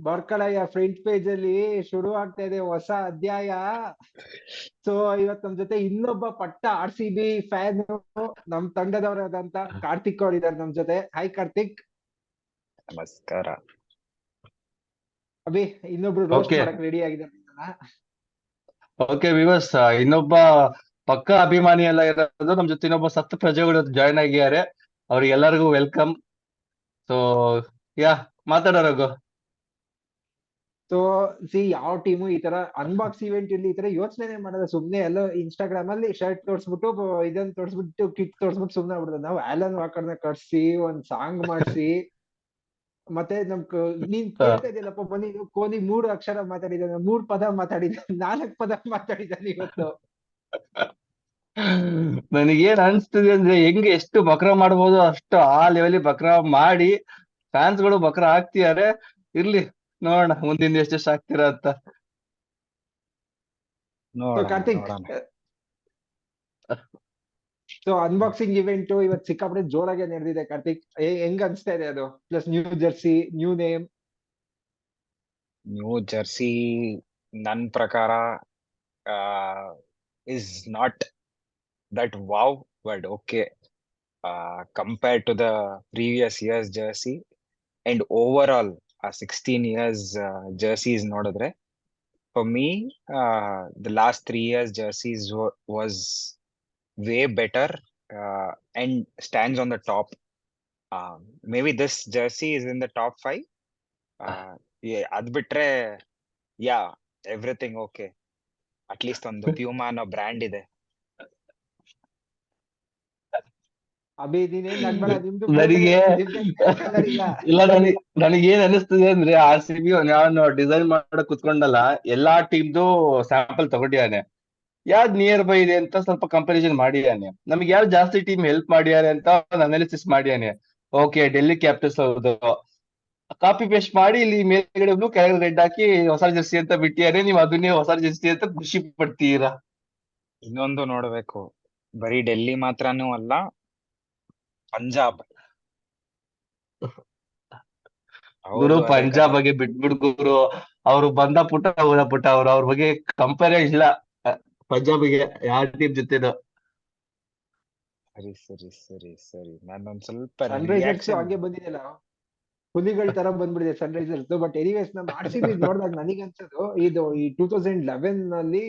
ಬರ್ಕಳಯ್ಯ front page ಅಲ್ಲಿ ಶುರು ಆಗ್ತಾ ಇದೆ ಹೊಸ ಅಧ್ಯಾಯ. ಸೊ ಇವತ್ ನಮ್ ಜೊತೆ ಇನ್ನೊಬ್ಬ ಪಟ್ಟ RCB ಫ್ಯಾನ್ ನಮ್ ತಂಡದವರಾದಂತ ಕಾರ್ತಿಕ್ ಅವ್ರು ಇದಾರೆ ನಮ್ ಜೊತೆ. ಹಾಯ್ ಕಾರ್ತಿಕ್. ನಮಸ್ಕಾರ. ಅಭಿ ಇನ್ನೊಬ್ರು ರೋಸ್ಟ್ ಓಕೆ ಮಾಡಕ್ ರೆಡಿ ಆಗಿದ್ದಾರೆ. ಓಕೆ ವಿವಸ್, ಇನ್ನೊಬ್ಬ ಪಕ್ಕ ಅಭಿಮಾನಿ ಎಲ್ಲ ಇರೋದು ನಮ್ ಜೊತೆ ಇನ್ನೊಬ್ಬ ಸತ್ತ ಪ್ರಜೆಗಳು ಜಾಯ್ನ್ ಆಗಿದ್ದಾರೆ. ಅವ್ರಿಗೆಲ್ಲರಿಗೂ ವೆಲ್ಕಮ್. ಸೊ ಯಾ ಮಾತಾಡೋರಾಗು. ಸೊ ಯಾವ ಟೀಮು ಈ ತರ ಅನ್ಬಾಕ್ಸ್ ಇವೆಂಟ್ ಇಲ್ಲಿ ಈ ತರ ಯೋಚನೆ ಮಾಡಲ್ಲ. ಸುಮ್ನೆ ಎಲ್ಲೋ ಇನ್ಸ್ಟಾಗ್ರಾಮ್ ಅಲ್ಲಿ ಶರ್ಟ್ ತೋರ್ಸ್ಬಿಟ್ಟು ಇದನ್ನ ತೋರ್ಸ್ಬಿಟ್ಟು ಕಿಟ್ ತೋರ್ಸ್ಬಿಟ್ಟು ಸುಮ್ನೆ ಆಗ್ಬಿಡ್ತದೆ. ನಾವು ಆಲನ್ ವಾಕರ್ನ ಕರ್ಸಿ ಒಂದ್ ಸಾಂಗ್ ಮಾಡ್ಸಿ ಮತ್ತೆ ನೀನ್ ಕೇಳ್ತಾ ಇದೆಯಲ್ಲಪ್ಪ ಬನ್ನಿ ಕೊಹ್ಲಿ 3 ಅಕ್ಷರ ಮಾತಾಡಿದಾನೆ, 3 ಪದ ಮಾತಾಡಿದಾನೆ, 4 ಪದ ಮಾತಾಡಿದಾನೆ ಇವತ್ತು. ನನಗೇನ್ ಅನ್ಸ್ತಿದೆ ಅಂದ್ರೆ ಹೆಂಗೆ ಎಷ್ಟು ಬಕ್ರಾ ಮಾಡ್ಬೋದು ಅಷ್ಟು ಆ ಲೆವೆಲ್ ಬಕ್ರಾ ಮಾಡಿ ಫ್ಯಾನ್ಸ್ ಗಳು ಬಕ್ರಾ ಆಗ್ತಿದ್ದಾರೆ. ಇರ್ಲಿ ನೋಡೋಣ ಮುಂದಿನ ಎಷ್ಟೆಷ್ಟು ಆಗ್ತೀರಾ ಅಂತ. So Karthik, so unboxing event ಇವತ್ತು ಸಿಕ್ಕಾಪಟ್ಟೆ ಜೋರಾಗೆ ನಡೆದಿದೆ. ಕಾರ್ತಿಕ್, ಹೆಂಗ್ ಅನ್ಸ್ತಾ ಇದೆ ಅದು? Plus new jersey, new name. New jersey ನನ್ ಪ್ರಕಾರ is not that wow, but okay compared to the previous years jersey and overall 16 years jerseys ನೋಡಿದ್ರೆ, for me the last 3 years jerseys was way better and stands on the top. Maybe this jersey is in the top 5. ಅದ್ ಬಿಟ್ರೆ ಯಾ everything okay. At least ಒಂದು ಪ್ಯೂಮಾ ಅನ್ನೋ brand ಇದೆ. ಅಭಿ ನೀನೇನ್ ನಡ್ಬೇಡ, ನಿಮ್ದು ನನಗೆ ಇಲ್ಲ, ನನಗೇನ್ ಅನಿಸ್ತದೆ ಅಂದ್ರೆ RCB ನಾನು ಡಿಸೈನ್ ಮಾಡಕ್ ಕುತ್ಕೊಂಡಲ್ಲ, ಎಲ್ಲಾ ಟೀಮ್ದು ಸ್ಯಾಂಪಲ್ ತಗೊಂಡಿದ್ದಾನೆ. ಯಾವ್ದು ನಿಯರ್ ಬೈ ಇದೆ ಅಂತ ಸ್ವಲ್ಪ ಕಂಪಾರಿಸನ್ ಮಾಡಿದ್ದಾನೆ. ನಮ್ಗೆ ಯಾವ್ದು ಜಾಸ್ತಿ ಟೀಮ್ ಹೆಲ್ಪ್ ಮಾಡಿದಾರೆ ಅಂತ ಅನಾಲಿಸಿಸ್ ಮಾಡಿದ್ದಾನೆ. ಓಕೆ, ಡೆಲ್ಲಿ ಕ್ಯಾಪಿಟಲ್ಸ್ ಅವ್ರದ್ದು ಕಾಪಿ ಪೇಸ್ಟ್ ಮಾಡಿ ಇಲ್ಲಿ ಮೇಲ್ಗಡೆ ಬ್ಲೂ ಕೆಳಗಡೆ ರೆಡ್ ಹಾಕಿ ಹೊಸ ಜರ್ಸಿ ಅಂತ ಬಿಟ್ಟಿಯಾರೆ. ನೀವು ಅದನ್ನೇ ಹೊಸ ಜರ್ಸಿ ಅಂತ ಖುಷಿ ಪಡ್ತೀರಾ. ಇನ್ನೊಂದು ನೋಡ್ಬೇಕು, ಬರೀ ಡೆಲ್ಲಿ ಮಾತ್ರನೂ ಅಲ್ಲ, ಪಂಜಾಬ್. ಗುರು ಪಂಜಾಬ್ ಬಗ್ಗೆ ಬಿಟ್ಬಿಡ್ ಗುರು. ಅವ್ರು ಬಂದ ಪುಟ ಹೋದ ಪುಟ, ಅವ್ರ ಬಗ್ಗೆ ಕಂಪೇರ್ ಇಲ್ಲ ಪಂಜಾಬ್ಗೆ ಯಾವ ಟೀಮ್ ಜೊತೆನೋ. ಸರಿ ಸರಿ ಸರಿ ಸರಿ ನಾನೊಂದ್ ಸ್ವಲ್ಪ ಸನ್ರೈಸರ್ಸ್ ಹಂಗೆ ಬಂದಿದೆಯಲ್ಲ, ಹುಲಿಗಳ ತರ ಬಂದ್ಬಿಡಿದೆ ಸನ್ರೈಸರ್ಸ್. ಬಟ್ ಎನಿವೇಸ್ ನಮ್ RCB ನೋಡಿದಾಗ ನನಗನ್ಸೋದು ಇದು ಈ 2011 ನಲ್ಲಿ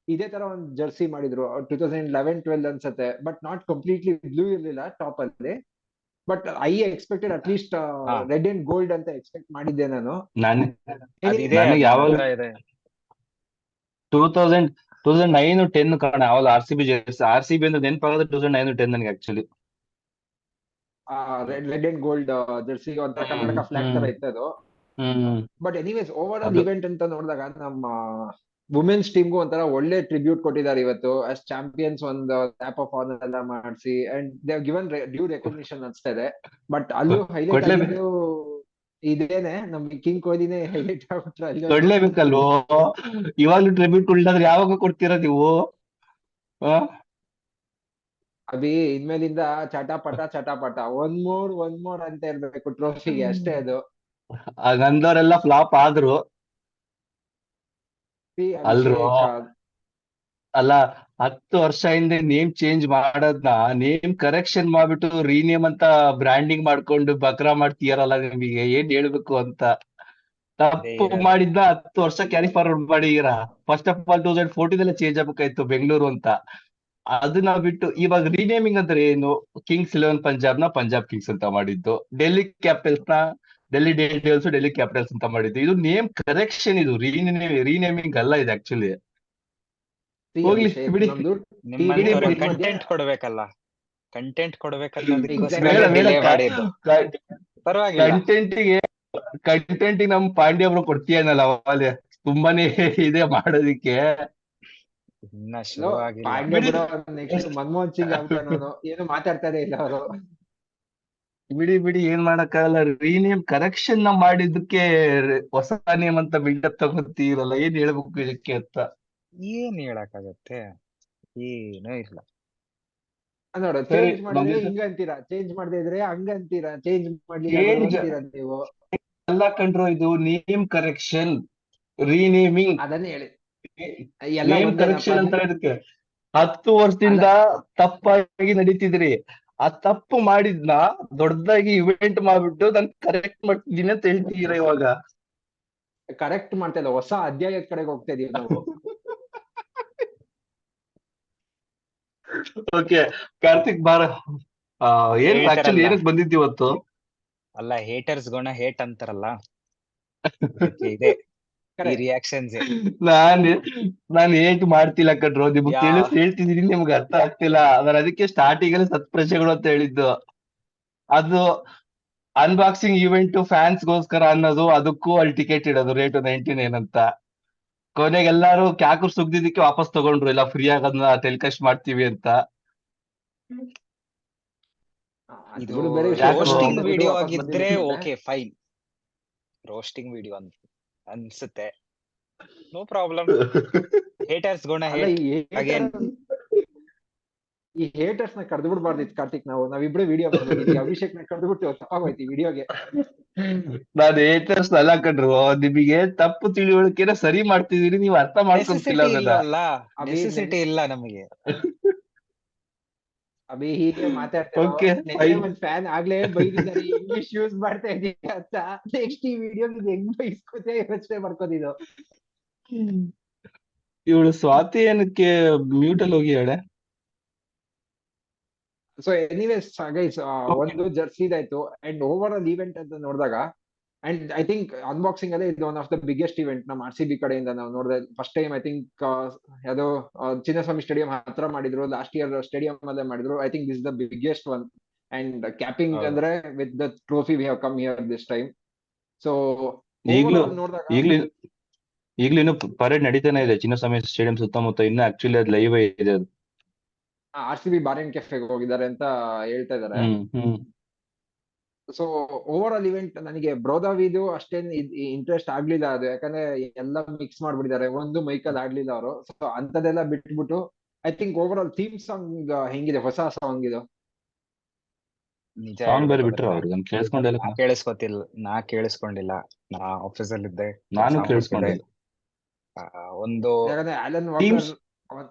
ಇದೇ ತರ ಒಂದ್ ಜರ್ಸಿ ಮಾಡಿದ್ರು. 2011-12 ಅನ್ಸತ್ತೆ, ಬಟ್ ನಾಟ್ ಕಂಪ್ಲೀಟ್ಲಿ ಬ್ಲೂ ಇರ್ಲಿಲ್ಲ ಟಾಪ್ ಅಲ್ಲಿ. But I expected at least red and gold ಅಂತ ಎಕ್ಸ್ಪೆಕ್ಟ್ ಮಾಡಿದ್ದೆ ನಾನು. ನನಗೆ ಯಾವಾಗ 2009-10 ಕಾರಣ ಅವಾಗ RCB ಅಂದ್ರೆ ನೆನಪಾಗೋದು 2009-10 ನನಗೆ actually. Red and gold Jersey ಒಂಥರ ಕರ್ನಾಟಕ ಫ್ಲಾಗ್ ತರ ಇತ್ತು ಅದು. But anyways over all event ಅಂತ ನೋಡಿದಾಗ ನಮ್ಮ ವುಮೆನ್ಸ್ ಟೀಮ್ಗೂ ಒಂಥರ ಒಳ್ಳೆ ಟ್ರಿಬ್ಯೂಟ್ ಕೊಟ್ಟಿದ್ದಾರೆ ಇವತ್ತು. ಆಸ್ ಚಾಂಪಿಯನ್ಸ್ ಒಂದು ಲ್ಯಾಪ್ ಆಫ್ ಆನರ್ ಎಲ್ಲ ಮಾಡಿಸಿ and they have given due recognition ಅನ್ಸ್ತಾ ಇದೆ. ಬಟ್ ಅಲ್ಲೂ ಹೈಲೈಟ್ ಆಗಿದ್ದು ಇದೇನೆ, ನಮ್ಗೆ ಕಿಂಗ್ ಕೊಹ್ಲಿನೇ ಹೈಲೈಟ್ ಆಗ್ಬಿಟ್ರೆ ಅಲ್ಲಿ ಕೊಡ್ಲೇಬೇಕಲ್ವೋ. ಇವಾಗ್ಲೂ ಟ್ರಿಬ್ಯೂಟ್ ಕೊಡ್ಲಾದ್ರೆ ಯಾವಾಗ ಕೊಡ್ತೀರಾ ನೀವು? ಅಭಿ ಇನ್ಮೇಲಿಂದ ಚಟಾಪಟ ಒನ್ ಮೋರ್ ಅಂತ ಇರ್ಬೇಕು ಟ್ರೋಫಿಗೆ, ಅಷ್ಟೇ ಅದು. ನಂದವರೆಲ್ಲ ಫ್ಲಾಪ್ ಆದ್ರು ಅಲ್ರು. ಅಲ್ಲ, 10 ವರ್ಷ ಹಿಂದೆ ನೇಮ್ ಚೇಂಜ್ ಮಾಡೋದ್ನ ನೇಮ್ ಕರೆಕ್ಷನ್ ಮಾಡ್ಬಿಟ್ಟು ರೀನೇಮ್ ಅಂತ ಬ್ರ್ಯಾಂಡಿಂಗ್ ಮಾಡ್ಕೊಂಡು ಬಕ್ರಾ ಮಾಡ್ತೀಯಾರಲ್ಲ, ನಿಮಗೆ ಏನ್ ಹೇಳ್ಬೇಕು ಅಂತ. ತಪ್ಪು ಮಾಡಿದ್ನ 10 ವರ್ಷ ಕ್ಯಾರಿ ಫಾರ್ವರ್ಡ್ ಮಾಡಿದೀರಾ. ಫಸ್ಟ್ ಆಫ್ ಆಲ್ 2014 ಚೇಂಜ್ ಆಗ್ಬೇಕಾಯ್ತು ಬೆಂಗಳೂರು ಅಂತ. ಅದನ್ನ ಬಿಟ್ಟು ಇವಾಗ ರೀನೇಮಿಂಗ್ ಅಂದ್ರೆ ಏನು? ಕಿಂಗ್ಸ್ 11 ಪಂಜಾಬ್ನ ಪಂಜಾಬ್ ಕಿಂಗ್ಸ್ ಅಂತ ಮಾಡಿದ್ದು, ಡೆಲ್ಲಿ ಕ್ಯಾಪಿಟಲ್ಸ್ ನ ಡೆಲ್ಲಿ ಡೇರ್ಡೆವಿಲ್ಸ್ ಡೆಲ್ಲಿ ಕ್ಯಾಪಿಟಲ್ಸ್ ಅಂತ ಮಾಡಿದ್ದು. ಇದು ನೇಮ್ ಕರೆಕ್ಷನ್, ಇದು ರೀನೇಮಿಂಗ್ ಅಲ್ಲ ಇದು ಆಕ್ಚುಲಿ. ಹೋಗ್ಲಿ ಬಿಡಿ. ಕಂಟೆಂಟ್ ಕೊಡ್ಬೇಕಲ್ಲ, ಕಂಟೆಂಟ್ ಕಂಟೆಂಟ್ ನಮ್ ಪಾಂಡ್ಯ ಒಬ್ರು ಕೊಡ್ತೀಯನಲ್ಲ ಅವಾಗಲೇ ತುಂಬಾನೇ ಇದೆ ಮಾಡೋದಿಕ್ಕೆ. ಮನಮೋಹನ್ ಸಿಂಗ್ ಏನು ಮಾತಾಡ್ತಾರೆ ಇಲ್ಲ ಅವರು. ಬಿಡಿ ಏನ್ ಮಾಡಕ್ಕಾಗಲ್ಲ. ರೀನೇಮ್ ಕರೆಕ್ಷನ್ ನ ಮಾಡಿದ್ದಕ್ಕೆ ಹೊಸ ನೇಮ್ ಅಂತ ಬಿಲ್ಡಪ್ ತಗೋತೀರಲ್ಲ, ಏನ್ ಹೇಳ್ಬೇಕು ಇದಕ್ಕೆ ಅಂತ? ಏನ್ ಹೇಳಕ್ಕಾಗತ್ತೆ, ಏನೂ ಇಲ್ಲ. ನೋಡ, ಚೇಂಜ್ ಮಾಡಿದ್ರೆ ಹಿಂಗಂತೀರಾ, ಚೇಂಜ್ ಮಾಡದೇ ಇದ್ರೆ ಹಂಗಂತೀರಾ, ಚೇಂಜ್ ಮಾಡ್ಲಿಲ್ಲ ನೀವು. ಅಲ್ಲ ಕಂಡ್ರು, ಇದು ನೇಮ್ ಕರೆಕ್ಷನ್, ರೀನೇಮಿಂಗ್. ಅದನ್ನೇ ಹೇಳಿ, ಎಲ್ಲ ನೇಮ್ ಒಂದೇನಪ್ಪ ಕರೆಕ್ಷನ್ ಅಂತ ಇದಕ್ಕೆ 10 ವರ್ಷದಿಂದ ತಪ್ಪಾಗಿ ನಡೀತಿದ್ರಿ. ಆ ತಪ್ಪು ಮಾಡಿದ್ನ ದೊಡ್ಡದಾಗಿ ಇವೆಂಟ್ ಮಾಡ್ಬಿಟ್ಟು ನಾನು ಕರೆಕ್ಟ್ ಮಾಡ್ತಿದ್ದೀನಿ ಅಂತ ಹೇಳ್ತಿದೀರ ಇವಾಗ. ಕರೆಕ್ಟ್ ಮಾಡ್ತಾ ಇಲ್ಲ, ಹೊಸ ಅಧ್ಯಾಯದ ಕಡೆಗೆ ಹೋಗ್ತಾ ಇದೀವಿ ನಾವು. ಓಕೆ ಕಾರ್ತಿಕ್ ಬಾರ, ಏನ್ ಆಕ್ಚುಲಿ ಹೇಳ್ತಾರಲ್ಲ, ಏನಕ್ಕೆ ಬಂದಿದ್ದು ಇವತ್ತು? ಅಲ್ಲ ಹೇಟರ್ಸ್ ಗೋಣ ಹೇಟ್ ಅಂತಾರಲ್ಲ, ಅದಕ್ಕೆ ಇದೆ ಈ Correct. ರಿಯಾಕ್ಷನ್ಸ್. ನಾನ್ ನಾನ್ ಏಟ್ ಮಾಡ್ತಿಲ್ಲ ಕಣ್ರು, ನಿಮ್ಗೆ ಯಾ ಹೇಳ್ತಿದೀನಿ, ನಿಮ್ಗೆ ಅರ್ಥ ಆಗ್ತಿಲ್ಲ. ನಾನು ಅದಕ್ಕೆ ಸ್ಟಾರ್ಟಿಂಗ್ ಅಲ್ಲಿ ಸತ್ಪ್ರಜೆಗಳು ಅಂತ ಹೇಳಿದ್ದು. ಅದು ಅನ್ಬಾಕ್ಸಿಂಗ್ ಇವೆಂಟ್ ಫ್ಯಾನ್ಸ್ ಗೋಸ್ಕರ ಅನ್ನೋದು, ಅದಕ್ಕೂ ಅಲ್ಲಿ ಟಿಕೆಟ್ ಇಡೋದು ರೇಟ್ 99 ಅಂತ. ಕೊನೆಗೆ ಎಲ್ಲಾರು ಕ್ಯಾಕರ್ ಸುಗ್ದಿದ್ದಕ್ಕೆ ವಾಪಸ್ ತಗೊಂಡ್ರು, ಇಲ್ಲ ಫ್ರೀ ಆಗೋದನ್ನ ಟೆಲಿಕಾಸ್ಟ್ ಮಾಡ್ತೀವಿ ಅಂತ. ಇದು ಅದ್ಬಿಡು ಬೇರೆ ವಿಷಯ, ಯಾಕೋ ರೋಸ್ಟಿಂಗ್ ತಗೊಂಡಿದ್ರು, ವಿಡಿಯೋ ವಾಪಸ್ ಆಗಿದ್ರೆ ಬಂದಿದ್ರು. ಓಕೆ ಫೈನ್, ರೋಸ್ಟಿಂಗ್ ವಿಡಿಯೋ ಅನ್ಸುತ್ತೆ, ನೋ ಪ್ರಾಬ್ಲಮ್. ಹೇಟರ್ಸ್ ಗೋಣ ಅಲ್ಲ, ಹೇಟ್ ಅಗೇನ್. ಈ ಹೇಟರ್ಸ್ ನ ಕಡ್ದು ಬಿಡ್ಬಾರ್ದಿತ್ತು ಕಾರ್ತಿಕ್. ನಾವಿಬ್ರು ವಿಡಿಯೋ ಮಾಡ್ಬೇಕು, ಅಭಿಷೇಕ್ ನ ಕಡ್ದು ಬಿಟ್ಟು ತಪ್ಪಾಗೋಯ್ತು ವಿಡಿಯೋಗೆ. ನಾನು ಏಟರ್ಸ್ ಅಲ್ಲ ಕಣ್ರು, ನಿಮಗೆ ತಪ್ಪು ತಿಳುವಳಿಕೆನ ಸರಿ ಮಾಡ್ತಿದೀನಿ, ನೀವು ಅರ್ಥ ಮಾಡ್ಕೊಂತಿಲ್ಲ ನೆಸೆಸಿಟಿ ಇಲ್ಲ ಅದನ್ನ. ಅಲ್ಲ, ಅಭಿ ನೆಸೆಸಿಟಿ ಇಲ್ಲ ನಮಗೆ. ಅಭಿ ಹೀಗೆ ಮಾತಾಡ್ತಾರೆ. ಓಕೆ ನೆನ್ನೆ ಒಂದ್ ಫ್ಯಾನ್ ಆಗ್ಲೇ ಬೈದಿದ್ದಾರೆ, ಇಂಗ್ಲಿಷ್ ಯೂಸ್ ಮಾಡ್ತಾ ಇದೀಯ ಅಂತ. ನೆಕ್ಸ್ಟ್ ಈ ವಿಡಿಯೋ ಹೆಂಗ್ ಬೈಸ್ಕೋತೆ ಯೋಚನೆ ಮಾಡ್ಕೋದಿದ್ದು. ಇವಳು ಸ್ವಾತಿ ಏನಕ್ಕೆ ಮ್ಯೂಟ್ ಅಲ್ಲಿ ಹೋಗಿ ಹೇಳೆ. ಸೊ ಎನಿವೇಸ್ ಗೈಸ್, ಒಂದು ಜರ್ಸಿದಾಯ್ತು. ಅಂಡ್ ಓವರ್ ಆಲ್ ಈವೆಂಟ್ ಅಂತ ನೋಡಿದಾಗ, ಅಂಡ್ ಐ ಥಿಂಕ್ ಅನ್ಬಾಕ್ಸಿಂಗ್ ಅಲ್ಲೇ ಇದು one of the biggest event ನಮ್ಮ RCB ಕಡೆಯಿಂದ ನಾವು ನೋಡಿದ್ರೆ. ಫಸ್ಟ್ ಟೈಮ್ ಐ ಥಿಂಕ್ ಯಾವುದೋ ಚಿನ್ನಸ್ವಾಮಿ ಸ್ಟೇಡಿಯಂ ಹತ್ರ ಮಾಡಿದ್ರು, ಲಾಸ್ಟ್ ಇಯರ್ ಸ್ಟೇಡಿಯಂ ಅಲ್ಲೇ ಮಾಡಿದ್ರು. I think this the biggest one. And capping ಹೌದು. ಅಂದ್ರೆ with the trophy we have come here this time. So ಈಗ್ಲೂ ನೋಡಿದಾಗ ಈಗ್ಲೂ ಈಗ್ಲೂ ಇನ್ನು ಪರೇಡ್ ನಡೀತಾನೆ ಇದೆ ಚಿನ್ನಸ್ವಾಮಿ ಸ್ಟೇಡಿಯಂ ಸುತ್ತಮುತ್ತ. ಇನ್ನು ಆಕ್ಚುಲಿ ಅದು ಲೈವ್ ಇದೆ ಅದು. RCB ಬಾರಿನ್ ಕೆಫೆಗೆ ಹೋಗಿದ್ದಾರೆ ಅಂತ ಹೇಳ್ತಾ ಇದಾರೆ. ಹ್ಮ್. ಸೊ ಓವರ್ ಆಲ್ ಇವೆಂಟ್ ನನಗೆ ಬ್ರೋದಾವಿದು ಅಷ್ಟೇನ್ ಇಂಟ್ರೆಸ್ಟ್ ಆಗ್ಲಿಲ್ಲ ಅದು, ಯಾಕಂದ್ರೆ ಎಲ್ಲ ಮಿಕ್ಸ್ ಮಾಡ್ಬಿಟ್ಟಿದ್ದಾರೆ, ಒಂದು ಮೈಕಲ್ ಆಡ್ಲಿಲ್ಲ ಅವರು. ಸೊ ಅಂತದೆಲ್ಲ ಬಿಟ್ಬಿಟ್ಟು I think over all theme song ಹೆಂಗಿದೆ, ಹೊಸ ಸಾಂಗ್ ಇದು. ನಿಜ ಸಾಂಗ್ ಬೇರೆ ಹೇಳ್ಬೇಕು ಬಿಟ್ರು ಅಂದ್ರೆ ಅವ್ರು, ನಾನು ಕೇಳಿಸ್ಕೊಂಡಿಲ್ಲ. ನಾ ಕೇಳಿಸ್ಕೊಂಡಿಲ್ಲ. ನಾ ಆಫೀಸ್ ಅಲ್ಲಿ ಇದ್ದೆ, ನಾನು ಕೆಲಸ ಮಾಡ್ತಿದ್ದೆ. ಕೇಳಿಸ್ಕೊಂಡಿಲ್ಲ. ಒಂದು ಯಾಕಂದ್ರೆ ಆಲನ್ ವಾಕರ್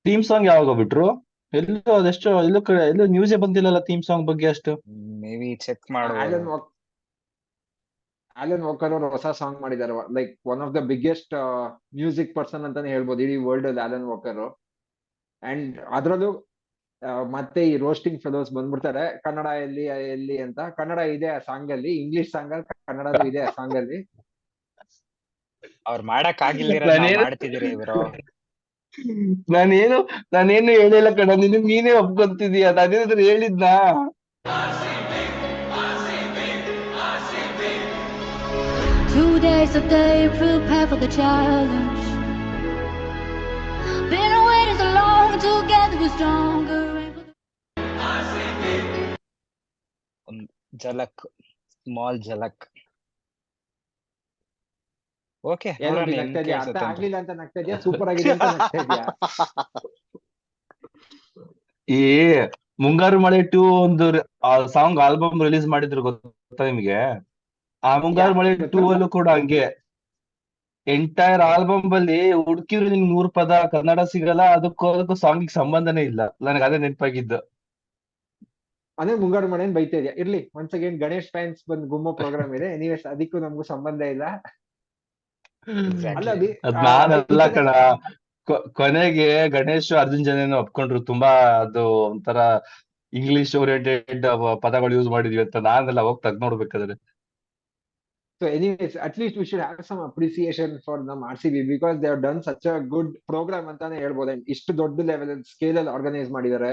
ಥೀಮ್ ಸಾಂಗ್ ಯಾವಾಗ ಬಿಟ್ರು? ಎಲ್ಲೋ ಅದೆಷ್ಟೋ ಎಲ್ಲೋ ಕಡೆ ಎಲ್ಲೋ ನ್ಯೂಸೇ ಬಂದಿಲ್ಲಲ್ಲ ಥೀಮ್ ಸಾಂಗ್ ಬಗ್ಗೆ ಅಷ್ಟು. ಮೇ ಬಿ ಚೆಕ್ ಮಾಡ್ಬೋದು. ಆಲನ್ ವಾಕರ್ ಅವರು ಹೊಸ ಸಾಂಗ್ ಮಾಡಿದ್ದಾರೆ, like one of the biggest music person ಅಂತಾನೆ ಹೇಳ್ಬೋದು ಇಡೀ ವರ್ಲ್ಡ್ ಅಲ್ಲಿ ಆಲನ್ ವಾಕರ್. ಅಂಡ್ ಅದ್ರಲ್ಲೂ ಮತ್ತೆ ಈ ರೋಸ್ಟಿಂಗ್ ಫೆಲೋಸ್ ಬಂದ್ಬಿಡ್ತಾರೆ, ಕನ್ನಡ ಎಲ್ಲಿ ಅಂತ. ಕನ್ನಡ ಇದೆ ಆ ಸಾಂಗ್ ಅಲ್ಲಿ, ಇಂಗ್ಲಿಷ್ ಸಾಂಗ್ ಅಲ್ಲಿ ಕನ್ನಡನೂ ಇದೆ ಆ ಸಾಂಗ್ ಅಲ್ಲಿ. ಅವ್ರು ಮಾಡಕ್ ಆಗಿಲ್ದಿರ ನಾವ್ ಮಾಡ್ತಿದೀರಿ ಬ್ರೋ. ನಾನೇನು ಹೇಳಿಲ್ಲ ಕಣ, ನೀನೇ ಒಪ್ಕೊಂತಿದೀಯ. ನಾನೇನಾದ್ರು ಹೇಳಿದ್ನಾ? Today's the day, prepare for the challenge. Been waiting so long, together we're stronger. ಒಂದ್ ಝಲಕ್, ಸ್ಮಾಲ್ ಝಲಕ್. ಓಕೆ, ಏನೋ ನಗ್ತಾ ಇದೆಯಾ? ಅರ್ಥ ಆಗ್ಲಿಲ್ಲ ಅಂತ ನಗ್ತಾ ಇದೆಯಾ? ಸೂಪರ್ ಆಗಿದೆ ಅಂತ ನಗ್ತಾ ಇದೆಯಾ? ಈ ಮುಂಗಾರು ಮಳೆ 2 ಒಂದು ಸಾಂಗ್ ಆಲ್ಬಮ್ ರಿಲೀಸ್ ಮಾಡಿದ್ರು, ಗೊತ್ತಾ ನಿಮ್ಗೆ? ಆ ಮುಂಗಾರು ಮಳೆ 2 ಅಲ್ಲೂ ಕೂಡ ಹಂಗೆ ಎಂಟೈರ್ ಆಲ್ಬಮ್ ಅಲ್ಲಿ ಹುಡುಕಿದ್ರು ನಿಮ್ಗೆ 100 ಪದ ಕನ್ನಡ ಸಿಗಲ್ಲ. ಅದಕ್ಕೂ ಸಾಂಗಿಗೆ ಸಂಬಂಧನೇ ಇಲ್ಲ. ನನಗೆ ಅದೇ ನೆನಪಾಗಿದ್ದು. ಅದೇ ಮುಂಗಾರು ಮಳೆ ಬೈತಾ ಇದೆಯಾ? ಇರ್ಲಿ, ಒನ್ಸ್ ಅಗೇನ್ ಗಣೇಶ್ ಫ್ಯಾನ್ಸ್ ಬಂದ್ ಗುಮ್ಮೋ ಪ್ರೋಗ್ರಾಮ್ ಇದೆ. ಎನಿವೇಸ್ ಅದಕ್ಕೂ ನಮಗೂ ಸಂಬಂಧ ಇಲ್ಲ. ಅಲ್ಲ ಅದ್ ನಾನಲ್ಲ ಕಣ. ಕೊನೆಗೆ ಗಣೇಶ್ ಅರ್ಜುನ್ ಜನ ಒಪ್ಕೊಂಡ್ರು, ತುಂಬಾ ಅದು ಒಂಥರ ಇಂಗ್ಲಿಷ್ ಓರಿಯೆಂಟೆಡ್ ಪದಗಳು ಯೂಸ್ ಮಾಡಿದ್ವಿ ಅಂತ. ನಾನೆಲ್ಲ ಹೋಗಿ ತೆಗ್ದು ನೋಡ್ಬೇಕಾದ್ರೆ. So anyways, at least we should have some appreciation for ನಮ್ಮ RCB because they have done such a good program ಅಂತಾನೆ ಹೇಳ್ಬೋದು. ಇಷ್ಟು ದೊಡ್ಡ ಲೆವೆಲ್ ಸ್ಕೇಲ್ ಅಲ್ಲಿ ಆರ್ಗನೈಸ್ ಮಾಡಿದ್ದಾರೆ.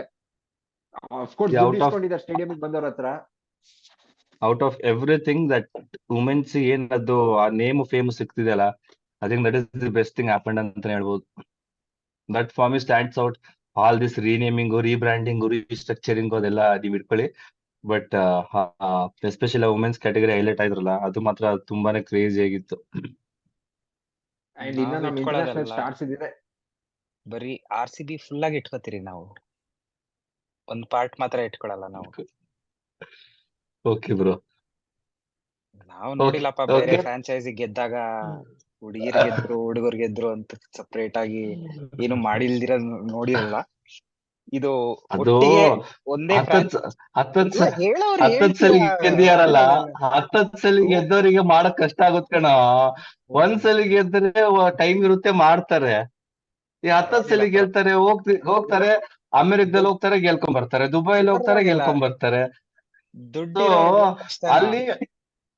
ಆಫ್ ಕೋರ್ಸ್ ದುಡ್ಡು ಇಸ್ಕೊಂಡಿದ್ದಾರೆ ಸ್ಟೇಡಿಯಂ ಬಂದವ್ರ ಹತ್ರ. Out of everything that women's ಏನದು ಆ ನೇಮ್ ಫೇಮ್ ಸಿಗ್ತಿದೆಯಲ್ಲ, I think that is the best thing happened ಅಂತ ಹೇಳ್ಬೋದು. That for me stands out. All this renaming, rebranding, restructuring ಅದೆಲ್ಲ ನೀವ್ ಇಟ್ಕೊಳ್ಳಿ. But especially women's category highlight ಆಯ್ದ್ರಲ್ಲ, ಅದು ಮಾತ್ರ ತುಂಬಾನೇ ಕ್ರೇಜಿ ಆಗಿತ್ತು. ಅಂಡ್ ಇನ್ನ ನಮ್ಮ ಇಂಟರ್ನ್ಯಾಷನಲ್ ಸ್ಟಾರ್ಸ್ ಇದ್ರೆ ಬರೀ RCB ಫುಲ್ ಆಗಿ ಇಟ್ಕೋತೀರಿ ನಾವು, ಒಂದ್ ಪಾರ್ಟ್ ಮಾತ್ರ ಇಟ್ಕೊಳಲ್ಲ ನಾವು. Okay bro. ನಾವು ನೋಡಿಲ್ಲಪ್ಪ, ಬೇರೆ ಓಕೆ ಫ್ರಾಂಚೈಸಿ ಗೆದ್ದಾಗ ಹುಡುಗಿರ್ ಗೆದ್ರು ಹುಡುಗರ್ ಗೆದ್ರು ಅಂತ ಸಪರೇಟ್ ಆಗಿ ಏನು ಮಾಡಿಲ್ದಿರ ನೋಡಿರಲ್ಲ. ಇದು ಅದು ಒಟ್ಟಿಗೆ ಒಂದೇ ಹತ್ತತ್ ಹತ್ತತ್ ಇಲ್ಲ ಸ- ಹೇಳೋರು ಹತ್ತತ್ ಹೇಳ್ತೀಯ. ಸಲ ಗೆದ್ದಿಯಾರಲ್ಲ, ಇಲ್ಲ, ಇಲ್ಲ, ಇಲ್ಲ. ಹತ್ತತ್ ಸಲ ಗೆದ್ದವರಿಗೆ ಮಾಡಕ್ ಕಷ್ಟ ಆಗುತ್ತೆ ಕಣ. ಒಂದ್ ಸಲ ಗೆದ್ರೆ ಟೈಮ್ ಇರುತ್ತೆ ಮಾಡ್ತಾರೆ. ಈ ಹತ್ತತ್ ಸಲ ಪರವಾಗಿಲ್ಲ, ಗೆಲ್ತಾರೆ, ಹೋಗ್ತಾರೆ, ಅಮೆರಿಕದಲ್ಲಿ ಹೋಗ್ತಾರೆ ಗೆಲ್ಕೊಂಡ್ ಬರ್ತಾರೆ, ದುಬೈಲಿ ಹೋಗ್ತಾರೆ ಪರವಾಗಿಲ್ಲ. ಗೆಲ್ಕೊಂಡ್ ಬರ್ತಾರೆ. ಸೊ ದುಡ್ಡಿರೋರ್ಗೇನ್ ಕಷ್ಟನಾ? ಅಲ್ಲಿ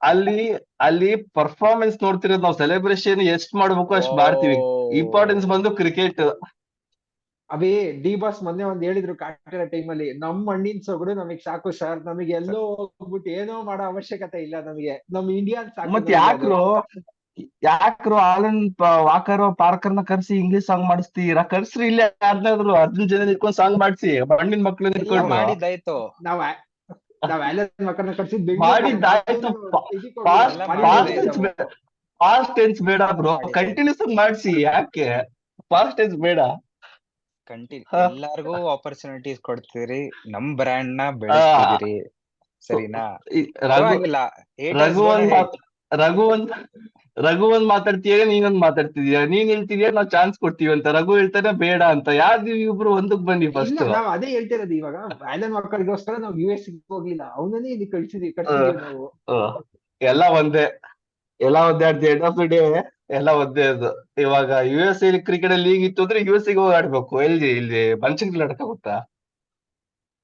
ಅಲ್ಲಿ ಅಲ್ಲಿ ಪರ್ಫಾರ್ಮೆನ್ಸ್ ನೋಡ್ತಿರೋದು ನಾವು, ಸೆಲೆಬ್ರೇಷನ್ ಎಷ್ಟ್ ಮಾಡ್ಬೇಕು ಅಷ್ಟ್ ಮಾಡ್ತೀವಿ. ಇಂಪಾರ್ಟೆನ್ಸ್ ಬಂದು ಕ್ರಿಕೆಟ್. ಅಭಿ ಡಿ ಬಾಸ್ ಮೊನ್ನೆ ಒಂದ್ ಹೇಳಿದ್ರು ಕಾಟಿರೋ ಟೈಮಲ್ಲಿ, ನಮ್ ಮಣ್ಣಿನ ಸೊಗಡು ನಮಗ್ ಸಾಕು ಸರ್, ನಮಗೆ ಎಲ್ಲೋ ಹೋಗ್ಬಿಟ್ಟು ಏನೋ ಮಾಡೋ ಅವಶ್ಯಕತೆ ಇಲ್ಲ, ನಮಗೆ ನಮ್ ಇಂಡಿಯಾ ಸಾಕು ಮತ್ ನಮಗೆ ಅದು. ಯಾಕ್ರು ಆಲನ್ ವಾಕರ್ ಪಾರ್ಕರ್ನ ಕರ್ಸಿ ಇಂಗ್ಲಿಷ್ ಸಾಂಗ್ ಮಾಡಿಸ್ತೀರಾ? ಕರ್ಸ್ರಿ, ಇಲ್ಲೇ ಯಾರ್ನಾದ್ರು ಅರ್ಜುನ್ ಜನ ಇಟ್ಕೊಂಡು ಸಾಂಗ್ ಮಾಡಿಸಿ, ಹಣ್ಣಿನ ಮಕ್ಳನ್ನ ಎಲ್ಲ ಇಟ್ಕೊಂಡು. ಮಾಡಿದ್ದಾಯ್ತು. ನಾವ್ ನಾವ್ ಆಲನ್ ಮಕ್ಕಳನ್ನ ಕಳ್ಸಿದ್ ಬೆಂಗಳೂರಿಗೆ, ಮಾಡಿದ್ದಾಯ್ತು. ಇದಕ್ ಹೋಗಿಲ್ಲ, ಎಲ್ಲ ಮಾಡಿದ್ದೀವಿ ಮಾಡಿದ್ದಾಯ್ತು. ನಾವು. ಪಾಸ್ಟ್ ಟೆನ್ಸ್ ಬೇಡ ಬ್ರೋ, ಮಾಡಿದ್ದಾಯ್ತು. ಕಂಟಿನ್ಯೂಸ್ ಆಗಿ ಮಾಡಿಸಿ. ಯಾಕೆ ಪಾಸ್ಟ್ ಟೆನ್ಸ್ ಬೇಡ? ಹ. ಎಲ್ಲಾರ್ಗೂ ಆಪರ್ಚುನಿಟೀಸ್ ಕೊಡ್ತೀರಿ, ನಮ್ ಬ್ರ್ಯಾಂಡ್ ನ ಆ, ಬೆಳೆಸ್ತಿದ್ದೀರಿ, ಸರಿನಾ? ಈ ರಘು ಪರವಾಗಿಲ್ಲ, haters ರಘು gonna ಒಂದ್ hate. ರಘು ಒಂದ್ ಮಾತಾಡ್ತೀಯ, ನೀನೊಂದ್ ಮಾತಾಡ್ತಿದೀಯ. ನೀನ್ ಹೇಳ್ತಿದ್ಯಾ ನಾವ್ ಚಾನ್ಸ್ ಕೊಡ್ತೀವಿ ಅಂತ, ರಘು ಹೇಳ್ತಾನೆ ಬೇಡ ಅಂತ. ಯಾರು ನೀವು ಇಬ್ರು ಒಂದಕ್ ಬನ್ನಿ ಇಲ್ಲ, ಫಸ್ಟ್. ನಾವ್ ಅದೇ ಹೇಳ್ತಿರೋದು ಇವಾಗ. ಆಲನ್ ಮಕ್ಕಳಿಗೋಸ್ಕರ ನಾವು US ಹೋಗ್ಲಿಲ್ಲ, ಅವನನ್ನೇ ಇಲ್ಲಿ ಕಳ್ಸಿದೀವಿ ನಾವು. ಎಲ್ಲ ಒಂದೇ, at the end of the day ಎಲ್ಲ ಒಂದೇ ಅದು. ಇವಾಗ US ಕ್ರಿಕೆಟ್ ಅಲ್ಲಿ ಲೀಗ್ ಇತ್ತು ಅಂದ್ರೆ US ಗೆ ಹೋಗಿ ಆಡ್ಬೇಕು, ಇಲ್ಲಿ ಮನ್ಸಿಗೆ ಆಡಕ್ಕಾಗುತ್ತಾ?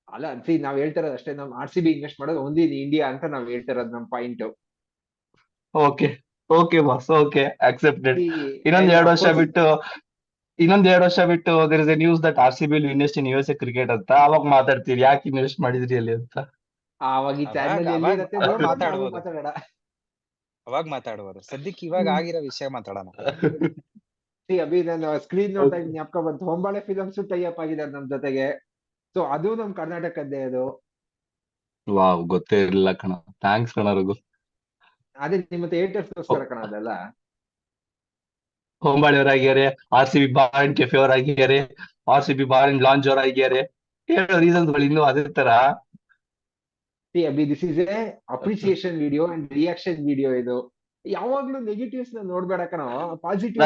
ಅಲ್ಲ ನಾವ್ ಹೇಳ್ತಿರೋದು ಅಷ್ಟೇ, ನಮ್ RCB ಇನ್ವೆಸ್ಟ್ ಮಾಡೋದು ಒಂದೇ ಇಂಡಿಯಾ ಅಂತ ನಾವ್ ಹೇಳ್ತಿರೋದು, ನಮ್ point. Okay, okay boss, okay, accepted. And of course ಇನ್ನೊಂದ್ 2 ವರ್ಷ ಬಿಟ್ಟು there is a news that RCB will invest in USA cricket ಅಂತ. ಅವಾಗ ಮಾತಾಡ್ತೀರಿ ಯಾಕೆ ಇನ್ವೆಸ್ಟ್ ಮಾಡಿದ್ರಿ ಅಲ್ಲಿ ಅಂತ. ಆವಾಗ ಈ ಚಾನೆಲ್ ಎಲ್ಲಿರತ್ತೆ ಅವಾಗ ನೋಡ್ಕೊಂಡು ನಾವು ಮಾತಾಡ್ಬೋದು, ಮಾತಾಡೋಣ. ಸದ್ಯಕ್ಕೆ ಇವಾಗ ಆಗಿರೋ ವಿಷಯ ಮಾತಾಡೋಣ. ಅಭಿ ನಾನು ಸ್ಕ್ರೀನ್ ನೋಡ್ತಾ ಇದ್ದೀನಿ, ಜ್ಞಾಪಕ ಬಂತು, ಹೊಂಬಾಳೆ ಫಿಲಮ್ಸ್ ಟೈ ಅಪ್ ಆಗಿದ್ದಾರೆ ನಮ್ ಜೊತೆಗೆ. ಸೊ ಅದು ನಮ್ ಕರ್ನಾಟಕದ್ದೇ ಅದು. ವಾವ್, ಗೊತ್ತೇ ಇರಲಿಲ್ಲ ಕಣ. ಥ್ಯಾಂಕ್ಸ್ ಕಣ ರಘು. ಅದೇ ನಿಮ್ಮ ಥಿಯೇಟರ್ಸ್ಗೋಸ್ಕರ ಕಣ ಅದೆಲ್ಲ. ಹೊಂಬಾಳಿ ಅವರಾಗಿದ್ದಾರೆ, RCB ಬಾರ್ ಅಂಡ್ ಕೆಫೆ ಅವರಾಗಿದ್ದಾರೆ, RCB ಬಾರ್ ಅಂಡ್ ಲಾಂಜ್ ಅವರಾಗಿದ್ದಾರೆ. ಹೇಳೋ ರೀಸನ್ಸ್ಗಳು ಇನ್ನೂ ಅದೇ ತರ. Abhi this is a appreciation video and reaction video. ಇದು ಯಾವಾಗ್ಲೂ ನೆಗೆಟಿವ್ಸ್ ನ ನೋಡ್ಬೇಡ ಕಣ, ನಾನ್ ಪಾಸಿಟಿವ್.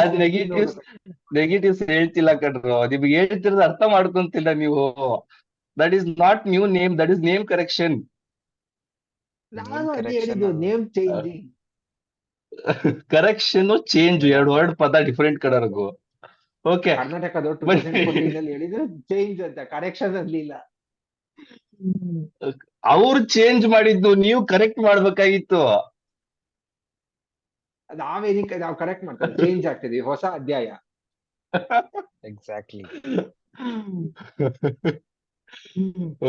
ನೆಗೆಟಿವ್ಸ್ ಹೇಳ್ತಿಲ್ಲ ಕಣ್ರು, ನಿಮ್ಗೆ ಹೇಳ್ತಿರೋದು ಅರ್ಥ ಮಾಡ್ಕೊಂತಿಲ್ಲ ನೀವು. That is not new name, that is name correction. ನಾನು ಅದೇ ಹೇಳಿದ್ದು, name changing. Correction change, 2 word ಪದ ಡಿಫರೆಂಟ್ ಕಡರ್ಗು. ಓಕೆ, ಕರ್ನಾಟಕ 2014 ಹೇಳಿದ್ರೆ ಚೇಂಜ್ ಅಂತ, ಕರೆಕ್ಷನ್ ಅನ್ಲಿಲ್ಲ. ಅವ್ರು ಚೇಂಜ್ ಮಾಡಿದ್ದು, ನೀವು ಕರೆಕ್ಟ್ ಮಾಡ್ಬೇಕಾಗಿತ್ತು. ನಾವ್ ಕರೆಕ್ಟ್ ಮಾಡ್ತೀವಿ, ಚೇಂಜ್ ಆಗ್ತಿದೀವಿ, ಹೊಸ ಅಧ್ಯಾಯ. ಎಕ್ಸಾಕ್ಟ್ಲಿ.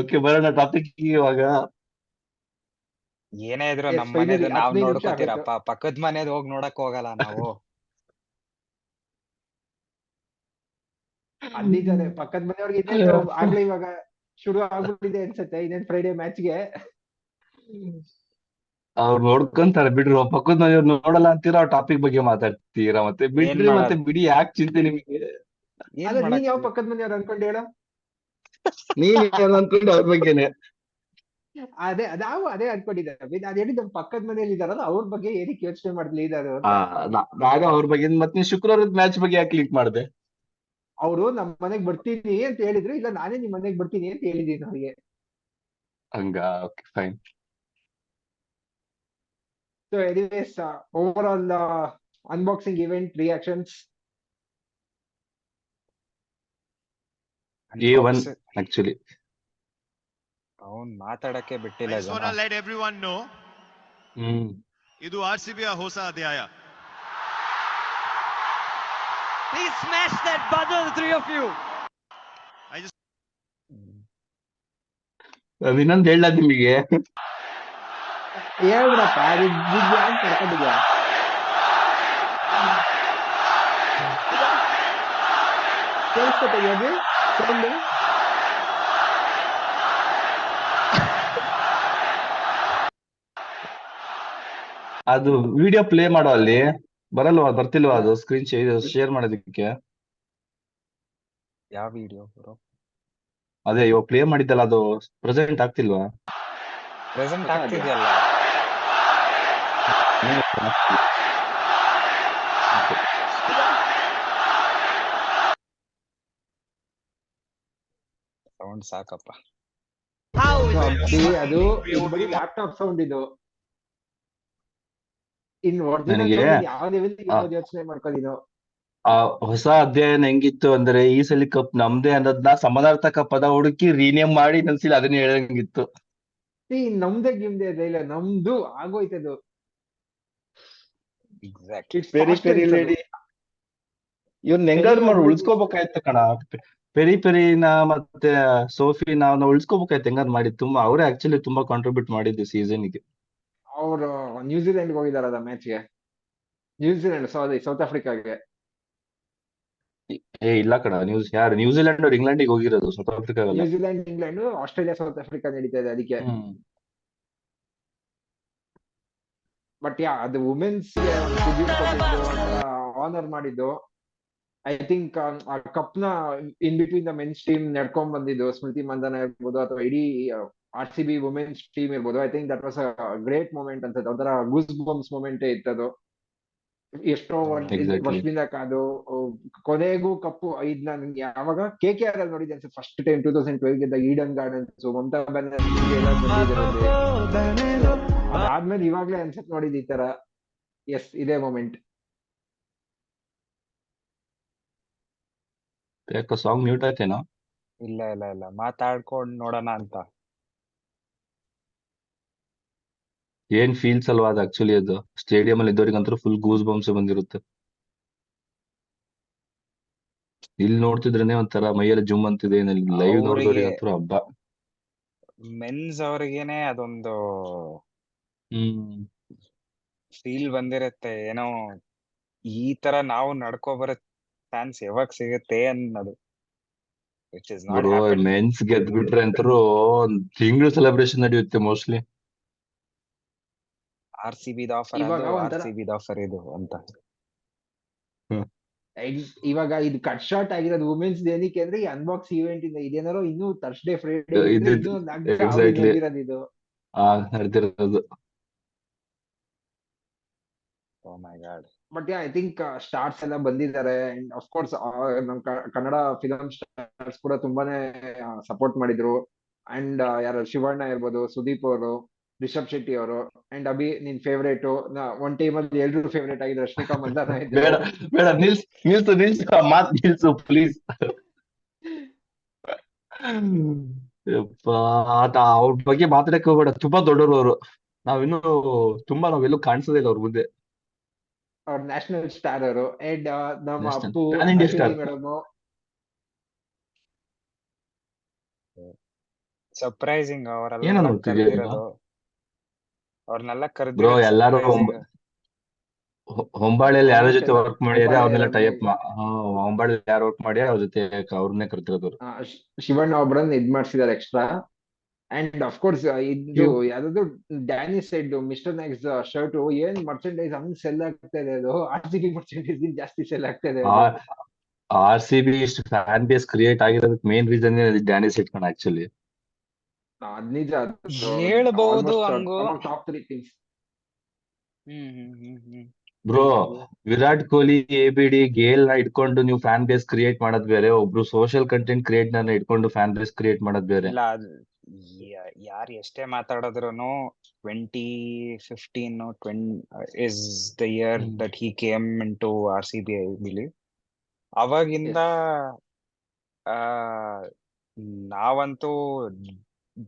ಓಕೆ, ಬರೋಣ ಟಾಪಿಕ್ ಇವಾಗ. ಏನೇ ಇದ್ರು Yes, ನಮ್ finally, ಮನೇದು ನಾವ್ 15 ನಿಮಿಷ ನೋಡ್ಕೋತೀರಪ್ಪ, ಪಕ್ಕದ ಮನೇದ್ ಹೋಗ್ ನೋಡಕ್ ಹೋಗಲ್ಲ ನಾವು. ಅಲ್ಲಿದ್ದಾರೆ ಪಕ್ಕದ ಮನೆಯವ್ರಿಗೆ. ಇನ್ನೇನು ಆಗ್ಲೇ ಇವಾಗ ಶುರು ಆಗ್ಬಿಟ್ಟಿದೆ ಅನ್ಸುತ್ತೆ, ಇನ್ನೇನ್ ಫ್ರೈಡೆ ಮ್ಯಾಚ್ಗೆ. ಅವ್ರು ನೋಡ್ಕೊಂತಾರೆ ಬಿಡ್ರಿ, ಪಕ್ಕದ ಮನೆಯವ್ರು ನೋಡಲ್ಲ ಅಂತೀರಾ, ಟಾಪಿಕ್ ಬಗ್ಗೆ ಮಾತಾಡ್ತೀರಾ. ಮತ್ತೆ ಬಿಡ್ರಿ, ಮತ್ತೆ ಬಿಡಿ, ಯಾಕೆ ಚಿಂತೆ ನಿಮಗೆ? ಅಲ್ಲ, ನೀನ್ ಯಾವ ಪಕ್ಕದ ಮನೆಯವ್ರು ಅನ್ಕೊಂಡು ಹೇಳ. ನೀನ್ ಏನ್ ಅನ್ಕೊಂಡು ಅವ್ರ ಬಗ್ಗೆನೆ. ನಾವು ಅದೇ ಅನ್ಕೊಂಡಿದ್ದಾರೆ. ನಾನ್ ಹೇಳಿದ್ ನಮ್ ಪಕ್ಕದ ಮನೇಲಿ ಇದಾರಲ್ಲ, ಅವ್ರ ಬಗ್ಗೆ ಏನಕ್ಕೆ ಯೋಚನೆ ಮಾಡ್ಲಿ ಇದಾರು. ನಾನು ಅವ್ರ ಬಗ್ಗೆ. ಮತ್ತೆ ನೀನ್ ಶುಕ್ರವಾರದ ಮ್ಯಾಚ್ ಬಗ್ಗೆ ಯಾಕೆ ಕ್ಲಿಕ್ ಮಾಡಿದೆ? ಅವರು ನಮ್ ಮನೆಗ್ ಬರ್ತೀನಿ ಅಂತ ಹೇಳಿದ್ರು, ಇಲ್ಲ ನಾನೇ ನಿಮ್ ಮನೆಗ್ ಬರ್ತೀನಿ ಅಂತ ಹೇಳಿದೀನಿ ಅವ್ರಿಗೆ. ಹಂಗ, okay, fine. So anyways, over all unboxing event reactions. A1 actually ಅವ್ನ್ ಮಾತಾಡಕ್ಕೆ ಬಿಟ್ಟಿಲ್ಲ I just want to ಜನ. let everyone know, ಇದು RCB ಹೊಸ ಅಧ್ಯಾಯ. Please smash that button, the three of you. ಇನ್ನೊಂದು ಹೇಳ ನಿಮಗೆ. ಹೇಳ್ಬಿಡಪ್ಪ, ಯಾಕೆ ಕರ್ಕೊಂಡಿದ್ಯಾ? ಕೇಳಿಸ್ಕೊತೀವಿ ಸೌಂಡ್. ಅದು ವಿಡಿಯೋ ಪ್ಲೇ ಮಾಡೋ ಅಲ್ಲಿ ಬರಲ್ವಾ, ಬರ್ತಿಲ್ವಾ ಅದು ಸ್ಕ್ರೀನ್ ಶೇರ್ ಮಾಡೋದಕ್ಕೆ? ಯಾವ ವಿಡಿಯೋ ಬ್ರೋ? ಅದೇ ಇವಾಗ ಪ್ಲೇ ಮಾಡಿದ್ದಲ್ಲ, ಅದು ಪ್ರೆಸೆಂಟ್ ಆಗ್ತಿಲ್ವಾ? ಪ್ರೆಸೆಂಟ್ ಆಗ್ತಿದ್ಯಲ್ಲ. ಸೌಂಡ್ ಸಾಕಪ್ಪ. How is So, it ಅದು possible? ಇದು ಬರೀ ಲ್ಯಾಪ್ಟಾಪ್ ಸೌಂಡ್ ಇದು. ಇನ್ ಒರಿಜಿನಲ್ ನನಗೆ ಸೌಂಡ್ ಯಾವ ಲೆವೆಲ್ ಆ ಇರ್ಬೋದು ಯೋಚನೆ ಮಾಡ್ಕೊಂಡಿನೋ. ಆ ಹೊಸ ಅಧ್ಯಯನ ಹೆಂಗಿತ್ತು ಅಂದ್ರೆ ಈ ಸಲ ಕಪ್ ನಮ್ದೇ ಅನ್ನೋದ್ನ ಸಮಾನಾರ್ಥಕ ಪದ ಹುಡುಕಿ ರೀನೇಮ್ ಮಾಡಿ ನನ್ಸಿಲ್ ಅದನ್ನ ಹೇಳಂಗಿತ್ತು. ನಮ್ದೇ ಗಿಮ್ದೆ ಇದೆ ಇಲ್ಲ, ನಮ್ದು ಆಗೋಯ್ತದು. Exactly. It's very past very tense ಅದು. ಲೇಡಿ ಇವ್ನ ಪೆರಿ ಹೆಂಗಾದ್ರು ಮಾಡಿ ಒಬ್ರು ಉಳಿಸ್ಕೋಬೇಕಾಯ್ತು ಕಣ. ಪೆರಿ ಪೆರಿನ ಮತ್ತೆ ಸೋಫಿನ ನಾವು ಉಳಿಸ್ಕೋಬೇಕಾಯ್ತು ಹೆಂಗಾದ್ರು ಮಾಡಿ. ತುಂಬಾ ಅವರೇ ಆಕ್ಚುಲಿ ತುಂಬಾ ಕಾಂಟ್ರಿಬ್ಯೂಟ್ ಮಾಡಿದ್ದು ಸೀಸನ್ಗೆ. ಅವ್ರು ನ್ಯೂಜಿಲೆಂಡ್ ಹೋಗಿದಾರಲ್ಲ ಮ್ಯಾಚ್ಗೆ. ನ್ಯೂಜಿಲೆಂಡ್ ಸಾರಿ ಸೌತ್ ಆಫ್ರಿಕಾಗೆ. ಇಲ್ಲ ಕಣ ಯಾರು ನ್ಯೂಜಿಲೆಂಡ್ ಅವ್ರು ಇಂಗ್ಲೆಂಡಿಗೆ ಹೋಗಿರೋದು, ಸೌತ್ ಆಫ್ರಿಕಾಗಲ್ಲ. New Zealand England Australia South Africa ನಡೀತಾ ಇದೆ ಅದಕ್ಕೆ. ಬಟ್ ಯಾ ಅದು ವುಮೆನ್ಸ್ ಗೆ ಒಂದು ಟ್ರಿಬ್ಯೂಟ್ ಕೊಟ್ಟಿದ್ದು, ಒಂಥರ ಆನರ್ ಮಾಡಿದ್ದು. ಐ ಥಿಂಕ್ ಆ ಕಪ್ ನ in between the men's team ನಡ್ಕೊಂಡ್ ಬಂದಿದ್ದು ಸ್ಮೃತಿ ಮಂದನ ಇರ್ಬೋದು ಅಥವಾ ಇಡೀ RCB ವುಮೆನ್ಸ್ ಟೀಮ್ ಇರ್ಬೋದು. I think that was a great moment ಅನ್ಸುತ್ತೆ. ಒಂಥರ ಗೂಸ್ ಬಂಪ್ಸ್ ಮೂಮೆಂಟ್ ಇತ್ತದು. ಎಷ್ಟೋ ಎಕ್ಸಾಕ್ಟ್ಲಿ. ವರ್ಷದಿಂದ ಕಾದು ಕೊನೆಗೂ ಕಪ್ಪು ಇದ್ನ ಯಾವಾಗ KKR ಅಲ್ಲಿ ನೋಡಿದ್ದೆ ಅನ್ಸುತ್ತೆ ಫಸ್ಟ್ ಟೈಮ್ 2012 ಗೆದ್ದ ಈಡನ್ ಗಾರ್ಡನ್ಸ್ ಮಮತಾ ಬ್ಯಾನರ್ಜಿ ಎಲ್ಲ ಬಂದಿದ್ರಲ್ಲಿ. ಅದಾದ್ಮೇಲೆ ಇವಾಗ್ಲೇ ಅನ್ಸುತ್ತೆ ನೋಡಿದ್ ಈ ತರ. ಎಸ್, ಇದೇ ಮೂಮೆಂಟ್. ಯಾಕೋ ಸಾಂಗ್ ಮ್ಯೂಟ್ ಆಯ್ತೇನೋ. ಇಲ್ಲ ಇಲ್ಲ ಇಲ್ಲ, ಮಾತಾಡ್ಕೊಂಡ್ ನೋಡೋಣ ಅಂತ. ಏನ್ ಫೀಲ್ಸ್ ಅಲ್ವಾ ಅದು ಆಕ್ಚುಲಿ. ಅದು ಸ್ಟೇಡಿಯಂ ಅಲ್ಲಿ ಇದ್ದವ್ರಿಗಂತೂ ಫುಲ್ ಗೂಸ್ ಬಂಪ್ಸ್ ಬಂದಿರುತ್ತೆ. ಇಲ್ಲಿ ನೋಡ್ತಿದ್ರೇನೆ ಒಂಥರ ಮೈಯೆಲ್ಲ ಜುಮ್ ಅಂತಿದೆ. ಲೈವ್ ಅವ್ರಿಗೆ ನೋಡಿದವ್ರಿಗಂತೂ ಹಬ್ಬ. ಮೆನ್ಸ್ ಅವ್ರಿಗೇನೆ ಅದೊಂದು ಹ್ಮ್ ಫೀಲ್ ಬಂದಿರತ್ತೆ, ಏನೋ ಈ ತರ ನಾವು ನಡ್ಕೊ ಬರೋ ಚಾನ್ಸ್ ಯಾವಾಗ ಸಿಗುತ್ತೆ ಅನ್ನೋದು. Which is not bro happen. Men's ಗೆದ್ಬಿಟ್ರೆ ಅಂತರೂ ಒಂದ್ ತಿಂಗಳು ಸೆಲೆಬ್ರೇಷನ್ ನಡೆಯುತ್ತೆ ಮೋಸ್ಟ್ಲಿ. RCB ಆಫರ್ ಅದು, ಇವಾಗ ಒಂಥರ RCB ಆಫರ್ ಇದು ಅಂತ. ಇವಾಗ ಇದು ಕಟ್ ಶಾರ್ಟ್ ಆಗಿರೋದು ವುಮೆನ್ಸ್ ಏನಕ್ಕೆ ಅಂದ್ರೆ ಈ ಅನ್ಬಾಕ್ಸ್ ಇವೆಂಟ್ ಇಂದ. ಇದೇನಾರೋ ಇನ್ನೂ ಥರ್ಸ್ಡೇ ಫ್ರೈಡೇ ಇದ್ರೆ ಇದು ಇನ್ನೂ ಒಂದು ಹಗ್ಗ ಹಾವು ಎಕ್ಸಾಕ್ಟ್ಲಿ ನಡೆದಿರೋದು ಇದು. ನಡೆದಿರೋದು. Oh my god. But I think stars ಎಲ್ಲ ಬಂದಿದ್ದಾರೆ. ಅಂಡ್ ಆಫ್ ಕೋರ್ಸ್ ನಮ್ ಕನ್ನಡ ಫಿಲಂ ಸ್ಟಾರ್ಸ್ ಕೂಡ ತುಂಬಾನೇ ಸಪೋರ್ಟ್ ಮಾಡಿದ್ರು. ಅಂಡ್ ಯಾರು ಶಿವಣ್ಣ ಇರ್ಬೋದು, ಸುದೀಪ್ ಅವರು, ರಿಷಬ್ ಶೆಟ್ಟಿ ಅವರು, ಅಂಡ್ ಅಭಿ ನಿನ್ ಫೇವ್ರೇಟ್. ಒಂದ್ ಟೈಮ್ ಅಲ್ಲಿ ಎಲ್ರು ಫೇವ್ರೇಟ್ ಆಗಿದ್ರು, ರಶ್ಮಿಕಾ ಮಂದನ ಇದ್ರು. ಬೇಡ ಬೇಡ ನಿಲ್ಸು ಮಾತ್ ನಿಲ್ಸು ಪ್ಲೀಸ್. ಅವ್ರ ಬಗ್ಗೆ ಮಾತಾಡಕ್ ಹೋಗ್ಬೇಡ. ತುಂಬಾ ದೊಡ್ಡವರು ಅವರು. ನಾವೆಲ್ಲೂ ಕಾಣಿಸೋದೇ ಇಲ್ಲ ಅವ್ರ ಮುಂದೆ. ಅವ್ರ ನ್ಯಾಷನಲ್ ಸ್ಟಾರ್ ಅವರು. ಅಂಡ್ ನಮ್ಮ national Appu, PAN India Ashwini star. Madam. Surprising ಏನೋ ಅವರೆಲ್ಲ ನೋಡ್ತಿದ್ಯಾ ಕರೆದಿರೋದು. ಅವ್ರನ್ನೆಲ್ಲ ಬ್ರೋ? ಕರೆದಿರೋದು ಎಲ್ಲಾರು ಸರ್ಪ್ರೈಸಿಂಗ್. ಹೊಂಬಾಳೆಯಲ್ಲಿ ಯಾರ ಆಲ್ಮೋಸ್ಟ್ ಜೊತೆ ಎಲ್ಲ ವರ್ಕ್ ಮಾಡ್ಯಾರ ಹೊಂಬಾಳೆ, ಅವ್ರನ್ನೆಲ್ಲ ರಮ್ಯ, ಟೈಪ್ ಹೊಂಬಾಳೆಯಲ್ಲಿ ಯಾರು ವರ್ಕ್ ಮಾಡ್ಯಾರ ಅವ್ರ ಜೊತೆ ಅವ್ರನ್ನೇ ಕರ್ತಿರೋದು. ಶಿವಣ್ಣ ಒಬ್ಬರನ್ನ ಇದ್ ಮಾಡ್ಸಿದಾರೆ ಎಕ್ಸ್ಟ್ರಾ. ಅಂಡ್ ಆಫ್ ಕೋರ್ಸ್ ಇದು ಯಾವ್ದು ಡ್ಯಾನಿ ಸೈಡ್ ಮಿಸ್ಟರ್ ನೈಕ್ಸ್ ಶರ್ಟ್ ಏನ್ ಮರ್ಚೆಂಡೈಸ್ ಹಂಗ್ ಸೆಲ್ ಆಗ್ತಾ ಇದೆ ಅದು. RCB ಮರ್ಚೆಂಡೈಸ್ ಜಾಸ್ತಿ ಸೆಲ್ ಆಗ್ತಾ ಇದೆ ಅದು. RCB ಇಷ್ಟು ಫ್ಯಾನ್ ಬೇಸ್ ಕ್ರಿಯೇಟ್ ಆಗಿರೋದಕ್ಕೆ ಮೇನ್ ರೀಸನ್ ಡ್ಯಾನಿ ಸೆಟ್ ಕಣ ಆಕ್ಚುಲಿ. ಅದ್ ನಿಜ. ಹೇಳ್ಬಹುದು ಆಲ್ಮೋಸ್ಟ್ ಹಂಗು. Top 3 teams. Bro Virat Kohli, ABD, Gayle ನ ಇಟ್ಕೊಂಡು ನೀವು ಫ್ಯಾನ್ ಬೇಸ್ ಕ್ರಿಯೇಟ್ ಮಾಡೋದ್ ಬೇರೆ, ಒಬ್ರು ಸೋಷಿಯಲ್ ಕಂಟೆಂಟ್ ಕ್ರಿಯೇಟ್ ನ ಇಟ್ಕೊಂಡು ಫ್ಯಾನ್ ಬೇಸ್ ಕ್ರಿಯೇಟ್ ಮಾಡೋದ್ ಬೇರೆ. ಇಲ್ಲ, ಯಾರು ಎಷ್ಟೇ ಮಾತಾಡಿದ್ರು 2015 is the year that he came into RCB, I believe. ಅವಾಗಿಂದ ಆ ನಾವಂತೂ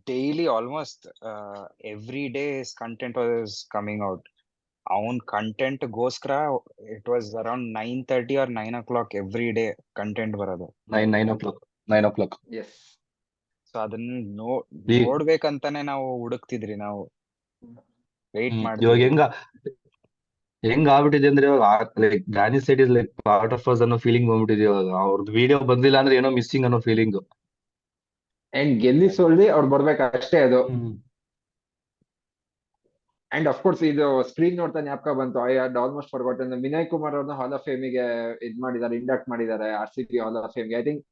daily almost every day content was coming out. ಅವನ್ ಕಂಟೆಂಟ್ ಗೋಸ್ಕರ it was around 9:30 or 9 o'clock every day content ಬರೋದು. 9 o'clock. ಎಸ್. ಸೊ ಅದನ್ನ ನೋಡ್ಬೇಕಂತಾನೆ ನಾವು ಹುಡುಕ್ತಿದ್ರಿ, ನಾವು ವೆಯ್ಟ್ ಇವಾಗ ಮಾಡ್ತಿದ್ವಿ. ಹೆಂಗ್ ಆಗ್ಬಿಟ್ಟಿದೆ ಅಂದ್ರೆ ಇವಾಗ like Danny set is like part of us ಅನ್ನೋ ಫೀಲಿಂಗ್ ಬಂದ್ಬಿಟ್ಟಿದೆ ಇವಾಗ. ಅವ್ರದ್ದು ವಿಡಿಯೋ ಬಂದಿಲ್ಲ ಅಂದ್ರೆ ಏನೋ ಮಿಸ್ಸಿಂಗ್ ಅನ್ನೋ ಫೀಲಿಂಗ್. ಅಂಡ್ ಗೆಲ್ಲಿ ಸೋಲ್ದಿ ಅವ್ರು ಬರ್ಬೇಕಷ್ಟೇ ಅದು. ಅಂಡ್ ಆಫ್ ಕೋರ್ಸ್ ಇದು ಸ್ಕ್ರೀನ್ ನೋಡ್ತಾ ಜ್ಞಾಪಕ ಬಂತು. I had almost forgotten. Vinay Kumar ಅವ್ರನ್ನ ಹಾಲ್ ಆಫ್ ಫೇಮಿಗೆ ಇದ್ ಮಾಡಿದ್ದಾರೆ, ಇಂಡಕ್ಟ್ ಮಾಡಿದ್ದಾರೆ RCB ಹಾಲ್ ಆಫ್ ಫೇಮ್ಗೆ. I think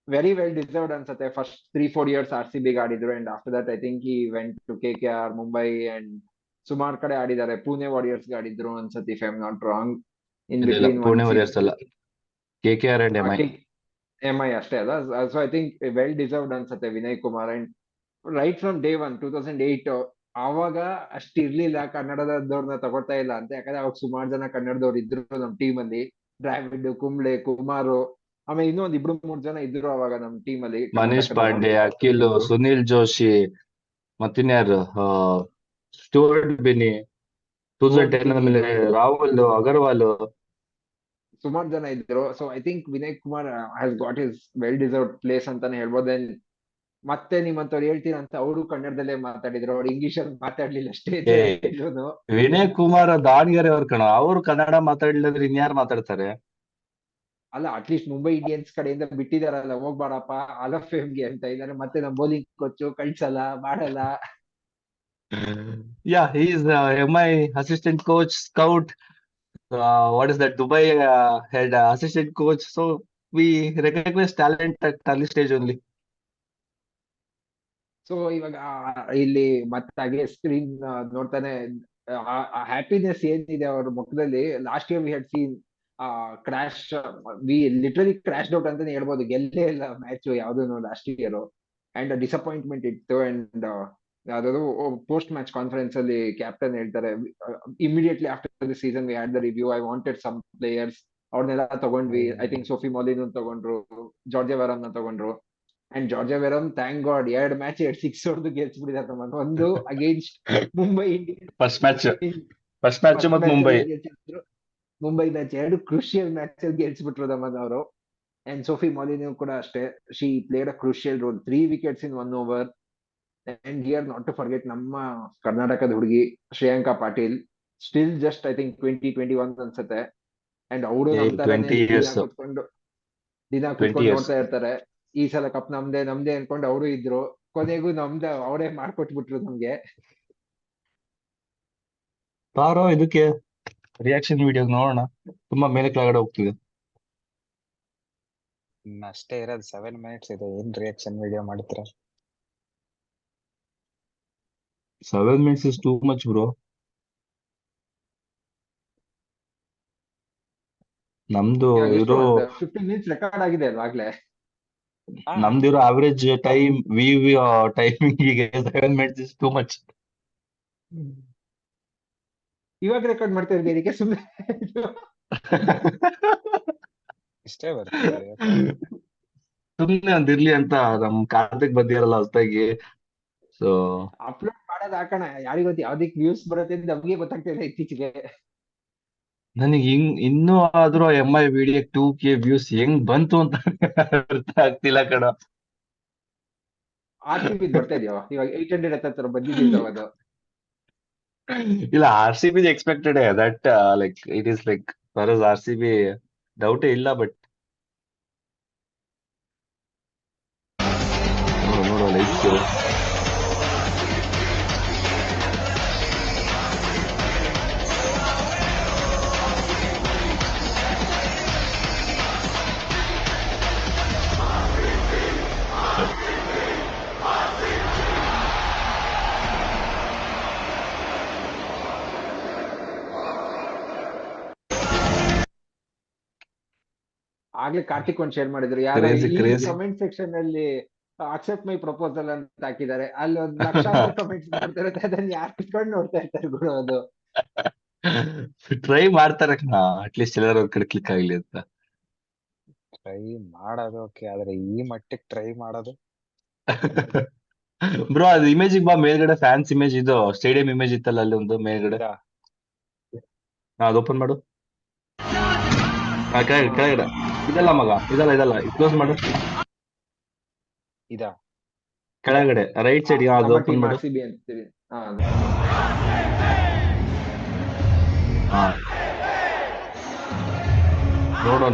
very well deserved ಅನ್ಸುತ್ತೆ. ಫಸ್ಟ್ 3-4 years RCB ಆಡಿದ್ರು. And after that I think he went to KKR, Mumbai and ಸುಮಾರು ಕಡೆ ಆಡಿದ್ದಾರೆ. ಪುಣೆ ವಾರಿಯರ್ಸ್ ಗೆ ಆಡಿದ್ರು ಅನ್ಸತ್ತೆ, if I am not wrong, in ಇಲ್ಲ ಬಿಟ್ವೀನ್ ಒನ್ ಪುಣೆ ವಾರಿಯರ್ಸ್ ಅಲ್ಲ, KKR ಅಂಡ್ MI. MI ಅಷ್ಟೇ ಅಲ್ಲ. So I think well deserved ಅನ್ಸತ್ತೆ Vinay Kumar. And right from day one 2008 ಆವಾಗ ಅಷ್ಟ್ ಇರ್ಲಿಲ್ಲ ಕನ್ನಡದವ್ರನ್ನ ತಗೊಳ್ತಾ ಇಲ್ಲ ಅಂತ, ಯಾಕಂದ್ರೆ ಅವಾಗ ಸುಮಾರು ಜನ ಕನ್ನಡದವ್ರು ಇದ್ರು ನಮ್ ಟೀಮ್ ಅಲ್ಲಿ. ದ್ರಾವಿಡ್, ಕುಂಬ್ಳೆ, ಕುಮಾರು, ಆಮೇಲೆ ಇನ್ನೂ ಒಂದ್ 2-3 ಜನ ಇದ್ರು ಅವಾಗ ನಮ್ ಟೀಮ್ ಅಲ್ಲಿ ಮನೀಶ್ ಕರ್ನಾಟಕದವರು. ಪಾಂಡೆ, ಅಖಿಲ್, ಸುನಿಲ್ ಜೋಶಿ, ಮತ್ತಿನ್ಯಾರು, ಸ್ಟುವರ್ಟ್ ಬಿನಿ, 2010 ಆಮೇಲೆ ರಾಹುಲ್ ಅಗರ್ವಾಲ್. ಸುಮಾರು ಜನ ಇದ್ರು. So I think Vinay Kumar has got his well deserved place ಅಂತಾನೆ ಹೇಳ್ಬೋದು. ಮತ್ತೆ ನಿಮ್ಮಂತವ್ರು ಹೇಳ್ತೀರ ಅಂತ ಅವರು ಕನ್ನಡದಲ್ಲೇ ಮಾತಾಡಿದ್ರು, ಅವ್ರು ಇಂಗ್ಲಿಷ್ ಅಲ್ಲಿ ಮಾತಾಡ್ಲಿಲ್ಲ ಸ್ಟೇಜ್ ಏ ಇದ್ರು. ವಿನಯ್ ಕುಮಾರ್ ದಾವಣಗೆರೆ ಅವ್ರ ಕಣ, ಅವ್ರು ಕನ್ನಡ ಮಾತಾಡ್ಲಿದ್ರೆ ಇನ್ಯಾರು ಮಾತಾಡ್ತಾರೆ? ಅಲ್ಲ, ಅಟ್ಲೀಸ್ಟ್ ಮುಂಬೈ ಇಂಡಿಯನ್ಸ್ ಕಡೆಯಿಂದ ಬಿಟ್ಟಿದಾರಲ್ಲ, ಹೋಗ್ಬಾರಪ್ಪ ಆಲ್ ಆಫ್ ಫೇಮ್ಗೆ ಅಂತ ಇದಾರೆ. ಮತ್ತೆ ನಮ್ ಬೌಲಿಂಗ್ ಕೋಚ್ ಕಳ್ಸಲ್ಲ, ಮಾಡಲ್ಲ. Yeah, he is MI assistant coach, scout. What is that? Dubai head assistant coach. So we recognize talent at early stage only. So ಇವಾಗ ಇಲ್ಲಿ ಮತ್ತೆ ಸ್ಕ್ರೀನ್ ನೋಡ್ತಾನೆ ಹ್ಯಾಪಿನೆಸ್ ಏನಿದೆ ಅವ್ರ ಮುಖದಲ್ಲಿ. Last year we had seen crash, we literally crash out ಅಂತಾನೆ ಹೇಳ್ಬೋದು. ಗೆಲ್ಲೇ ಇಲ್ಲ ಮ್ಯಾಚ್ ಯಾವ್ದು ಲಾಸ್ಟ್ ಇಯರ್. ಅಂಡ್ ಡಿಸಪಾಯಿಂಟ್ಮೆಂಟ್ ಇತ್ತು. ಅಂಡ್ ಯಾವ್ದಾದ್ರು ಪೋಸ್ಟ್ ಮ್ಯಾಚ್ ಕಾನ್ಫರೆನ್ಸ್ ಅಲ್ಲಿ ಕ್ಯಾಪ್ಟನ್ ಹೇಳ್ತಾರೆ, immediately after the season we had the review, I wanted some players. ಅವ್ರನ್ನೆಲ್ಲ ತಗೊಂಡ್ವಿ. ಐ ಥಿಂಕ್ ಸೋಫಿ ಮೊಲಿನ್ ತಗೊಂಡ್ರು, ಜಾರ್ಜ್ ವೆರಮ್ ತಗೊಂಡ್ರು. ಅಂಡ್ ಜಾರ್ಜ್ ವೆರಮ್ ಥ್ಯಾಂಕ್ ಗಾಡ್ 2 ಮ್ಯಾಚ್ 2 6 ಹೊಡೆದು ಗೆಲ್ಸ್ಬಿಟ್ಟಿದ್ದಾರೆ ನಮ್ಮನ್ನು. ಒಂದು against Mumbai Indians, first match ಮತ್ತು ಮುಂಬೈ ಮ್ಯಾಚ್ 2 ಕ್ರೂಷಿಯಲ್ ಮ್ಯಾಚ್ ಅಲ್ಲಿ ಗೆಲ್ಸ್ಬಿಟ್ರು ನಮ್ಮನ್ನ ಅವರು. ಅಂಡ್ ಸೋಫಿ ಮೊಲಿನ್ ಕೂಡ ಅಷ್ಟೇ, she played a crucial role, 3 wickets in 1 over. And here not to forget ನಮ್ಮ ಕರ್ನಾಟಕದ ಹುಡುಗಿ Shreyanka Patil, still just I think 20-21 ಅನ್ಸುತ್ತೆ. ಅಂಡ್ ಅವರು ನಮ್ಮ ತರನೇ 20 years. ದಿನ ಕುತ್ಕೊಂಡು ನೋಡ್ತಾ ಇರ್ತಾರೆ. ಈ ಸಲ ಕಪ್ ನಮ್ದೇ ಅನ್ಕೊಂಡು ಅವರು ಇದ್ರು. ಕೊನೆಗೂ ನಮ್ದ ಅವರೇ ಮಾಡ್ಕೊಟ್ಬಿಟ್ರು ನಮ್ಗೆ. ಬಾರೋ ಇದಕ್ಕೆ ರಿಯಾಕ್ಷನ್ ವಿಡಿಯೋ ನೋಡೋಣ, ತುಂಬಾ ಮೇಲೆ ಕೆಳಗಡೆ ಹೋಗ್ತಿದೆ. ಅಷ್ಟೇ ಇರೋದು 7 minutes ಇದೆ, ಏನ್ ರಿಯಾಕ್ಷನ್ ವಿಡಿಯೋ ಮಾಡ್ತೀರಾ? 7 minutes is too much, bro. ನಮ್ದು ಇರೋ 15 minutes ರೆಕಾರ್ಡ್ ಆಗಿದೆ ಅಲ್ವಾಗ್ಲೇ. ನಮ್ದಿರೋ ಆವರೇಜ್ ಟೈಮ್ ಟೈಮಿಂಗ್ ಈಗ 7 minutes is too much. ಇವಾಗ ರೆಕಾರ್ಡ್ ಮಾಡ್ತಾ ಇರ್ತೀವಿ ಇದಕ್ಕೆ ಸುಮ್ಮನೆ ಇಷ್ಟೇ ಬರ್ತೀವಿ. ಸುಮ್ನೆ ಒಂದಿರ್ಲಿ ಅಂತ ನಮ್ ಕಾರ್ತಿಕ್ ಬಂದಿರಲ್ಲ ಹೊಸದಾಗಿ. ಸೊ ಅಪ್ಲೋಡ್ ಮಾಡೋದ್ ಹಾಕೋಣ, ಯಾರಿಗ್ ಗೊತ್ತು ಯಾವ್ದಕ್ ವ್ಯೂಸ್ ಬರುತ್ತೆ ಅಂತ ನಮ್ಗೆ ಗೊತ್ತಾಗ್ತಿಲ್ಲ ಇತ್ತೀಚೆಗೆ. ನನಗೆ ಇನ್ನೂ ಆದ್ರೂ MI ವಿಡಿಯೋ 2K ವ್ಯೂಸ್ ಹೆಂಗ್ ಬಂತು ಅಂತ ಅರ್ಥ ಆಗ್ತಿಲ್ಲ ಕಣ. RCB ಬರ್ತಾ ಇದೆಯೋ ಇವಾಗ 800 ಹತ್ರ ಬಂದಿದ್ದೀವಿ ಅದು. ಇಲ್ಲ, RCB expected that like it is like for us RCB ಡೌಟೇ ಇಲ್ಲ. ಬಟ್ ನೋಡೋ ಲೈಕ್ ಆಗ್ಲೇ ಕಾರ್ತಿಕ್ ಒಂದ್ ಶೇರ್ ಮಾಡಿದ್ರು, ಯಾರು Crazy. ಕಮೆಂಟ್ ಸೆಕ್ಷನ್ ಅಲ್ಲಿ ಅಕ್ಸೆಪ್ಟ್ ಮೈ ಪ್ರಪೋಸಲ್ ಅಂತ ಹಾಕಿದ್ದಾರೆ. ಅಲ್ಲಿ 1,00,000 ಕಮೆಂಟ್ಸ್ ಮಾಡ್ತಾರೆ, ಅದನ್ನ ಯಾರು ಕುತ್ಕೊಂಡು ನೋಡ್ತಾ ಇರ್ತಾರೆ ಗುರು. ಅದು ಟ್ರೈ ಮಾಡ್ತಾರೆ ಅಟ್ಲೀಸ್ಟ್ ಎಲ್ಲಾರು ಒಂದ್ ಕಡೆ ಕ್ಲಿಕ್ ಆಗ್ಲಿ ಅಂತ. ಟ್ರೈ ಮಾಡೋದು ಓಕೆ, ಆದ್ರೆ ಈ ಮಟ್ಟಿಗೆ ಟ್ರೈ ಮಾಡೋದು ಬ್ರೋ ಅದು ಇಮೇಜ್ ಬಾ ಮೇಲ್ಗಡೆ, ಫ್ಯಾನ್ಸ್ ಇಮೇಜ್, ಇದು ಸ್ಟೇಡಿಯಂ ಇಮೇಜ್ ಇತ್ತಲ್ಲ ಅಲ್ಲಿ ಒಂದು ಮೇಲ್ಗಡೆ. ಅದು ಓಪನ್ ಮಾಡು. ಕೆಳಗಡೆ ಇದಲ್ಲ ಮಗ, ಇದಲ್ಲ ಕ್ಲೋಸ್ ಮಾಡು. ಇದಾ ಕೆಳಗಡೆ ರೈಟ್ ಸೈಡ್ ಅದು ಓಪನ್ ಮಾಡು. RCB ಅಂತೀವಿ.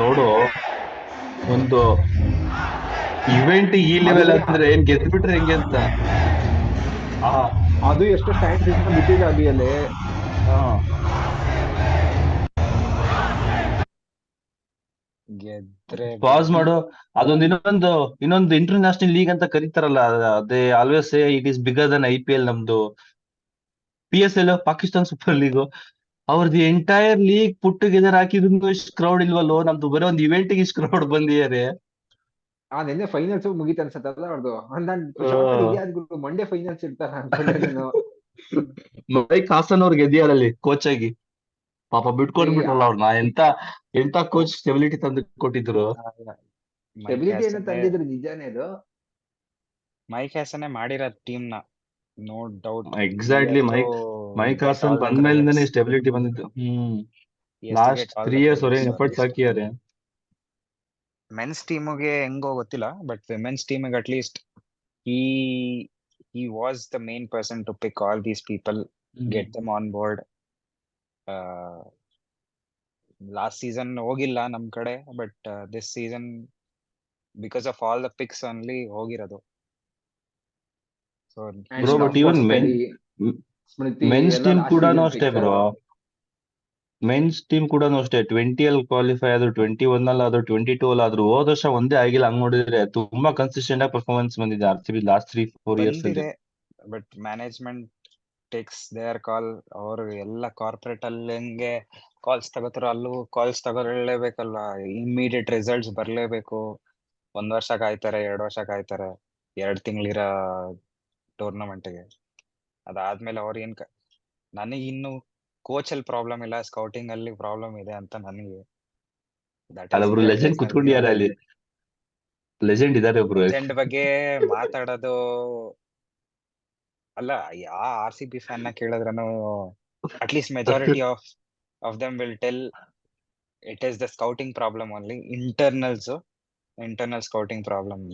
ನೋಡು ಒಂದು ಇವೆಂಟ್ ಈ ಲೆವೆಲ್ ಅಂದ್ರೆ ಏನ್ ಗೆದ್ಬಿಟ್ರೆ ಹೆಂಗೆ ಅಂತ. ಅದು ಎಷ್ಟು ಸ್ಟ್ಯಾಂಡ್ ಬಿಟ್ಟಿದೆ ಅದಿಯಲ್ಲಿ. ಗೆದ್ರೆ ಪಾಸ್ ಮಾಡು. ಅದೊಂದು ಇನ್ನೊಂದು ಇಂಟರ್ನ್ಯಾಷನಲ್ ಲೀಗ್ ಅಂತ ಕರೀತಾರಲ್ಲ, ಅದೇ always say it is bigger Dhan IPL ನಮ್ದು. PSL ಪಾಕಿಸ್ತಾನ್ ಸೂಪರ್ ಲೀಗ್, ಅವ್ರದ್ದು ಎಂಟೈರ್ ಲೀಗ್ ಪುಟ್ ಟುಗೆದರ್ ಹಾಕಿದ್ರು ಇಷ್ಟು ಕ್ರೌಡ್ ಇಲ್ವಲ್ಲೋ, ನಮ್ದು ಬರೋ ಒಂದು ಇವೆಂಟ್ ಗೆ ಇಷ್ಟು ಕ್ರೌಡ್ ಬಂದಿದ್ದಾರೆ. ನಿನ್ನೆ ಫೈನಲ್ಸ್ ಮುಗೀತ ಅನ್ಸತ್ತಲ್ಲ ಅವ್ರದ್ದು. ನಾನ್ ಶಾಕ್ ಆಗಿ ಇದ್ಯಾವ್ದು ಮಂಡೇ ಫೈನಲ್ಸ್ ಇರ್ತಾರ ಅನ್ಕೊಂಡೆ ನಾನು. ಮೈಕ್ ಹಾಸನ್ ಅವ್ರು ಗೆದ್ದಿಯಾರಲ್ಲಿ ಕೋಚ್ ಆಗಿ, ಪಾಪ ಬಿಟ್ಕೊಟ್ಬಿಟ್ರಲ್ಲ ಅವ್ರನ್ನ. ಎಂತ ಕೋಚ್ ಸ್ಟೆಬಿಲಿಟಿ ತಂದು ಕೊಟ್ಟಿದ್ರು. ಮೈಕ್ ಸ್ಟೆಬಿಲಿಟಿ ಏನೋ ಹ್ಯಾಸನ್ ತಂದಿದ್ರು ನಿಜಾನೇ ಅದು. ಮೈಕ್ ಹ್ಯಾಸನ್ ಮಾಡಿರೋದ್ ಟೀಮ್ ನ, no doubt. Exactly, Mike Hesson ಬಂದ್ಮೇಲೆ ಸ್ಟೆಬಿಲಿಟಿ ಬಂದಿತ್ತು. ಲಾಸ್ಟ್ 3 years ಅವ್ರ ಎಫರ್ಟ್ಸ್ ಹಾಕಿದ್ದಾರೆ. ಮೆನ್ಸ್ ಟೀಮ್ಗೆ ಹೆಂಗೋ ಗೊತ್ತಿಲ್ಲ, ಬಟ್ ವಿಮೆನ್ಸ್ ಟೀಮ್ಗೆ at least he was the main person to pick all these people, get them on board. Last season ಹೋಗಿಲ್ಲ ನಮ್ ಕಡೆ, but this season because of all the picks only ಹೋಗಿರೋದು. So bro, but even men's team ಕೂಡ ಅಷ್ಟೇ bro. Men's team ಕೂಡ ಅಷ್ಟೇ 20 ಅಲ್ಲಿ qualify ಆದ್ರು, 21 ಅಲ್ಲಿ ಆದ್ರು, 22 ಅಲ್ಲಿ ಆದ್ರು. ಹೋದ ವರ್ಷ ಒಂದೇ ಆಗಿಲ್ಲ. ಹಂಗ್ ನೋಡಿದ್ರೆ ತುಂಬಾ ಕನ್ಸಿಸ್ಟೆಂಟ್ ಆಗಿ ಪರ್ಫಾರ್ಮೆನ್ಸ್ ಬಂದಿದೆ RCB ಲಾಸ್ಟ್ 3-4 years ಅಲ್ಲಿ. But management takes their call. ಅವರು ಎಲ್ಲ ಕಾರ್ಪೊರೇಟ್ ಅಲ್ಲಿ ಹೆಂಗೆ ಕಾಲ್ಸ್ ತಗೋತಾರೋ ಅಲ್ಲೂ ಕಾಲ್ಸ್ ತಗೊಳ್ಳೇಬೇಕಲ್ವಾ. ಇಮಿಡಿಯೇಟ್ ರಿಸಲ್ಟ್ಸ್ ಬರ್ಲೇಬೇಕು. 1 ವರ್ಷ ಕಾಯ್ತಾರೆ, 2 ವರ್ಷ ಕಾಯ್ತಾರೆ, 2 ತಿಂಗಳಿರೋ ಟೂರ್ನಮೆಂಟ್ಗೆ. ಅದಾದ್ಮೇಲೆ ಅವ್ರ ನನಗೆ ಇನ್ನು ಕೋಚ್ ಅಲ್ಲಿ ಪ್ರಾಬ್ಲಮ್ ಇಲ್ಲ, ಸ್ಕೌಟಿಂಗ್ ಅಲ್ಲಿ ಪ್ರಾಬ್ಲಮ್ ಇದೆ ಅಂತ ನನಗೆ. ಅಲ್ಲೊಬ್ರು ಲೆಜೆಂಡ್ ಕುತ್ಕೊಂಡಿದ್ದಾರೆ ಅಲ್ಲಿ, ಲೆಜೆಂಡ್ ಇದಾರೆ ಒಬ್ರು. ಲೆಜೆಂಡ್ ಬಗ್ಗೆ ಮಾತಾಡೋದು ಅಲ್ಲ, ಯಾ RCB ಫ್ಯಾನ್ ನ ಕೇಳಿದ್ರೂ at least majority of them will tell it is the scouting problem only. Internal scouting problem.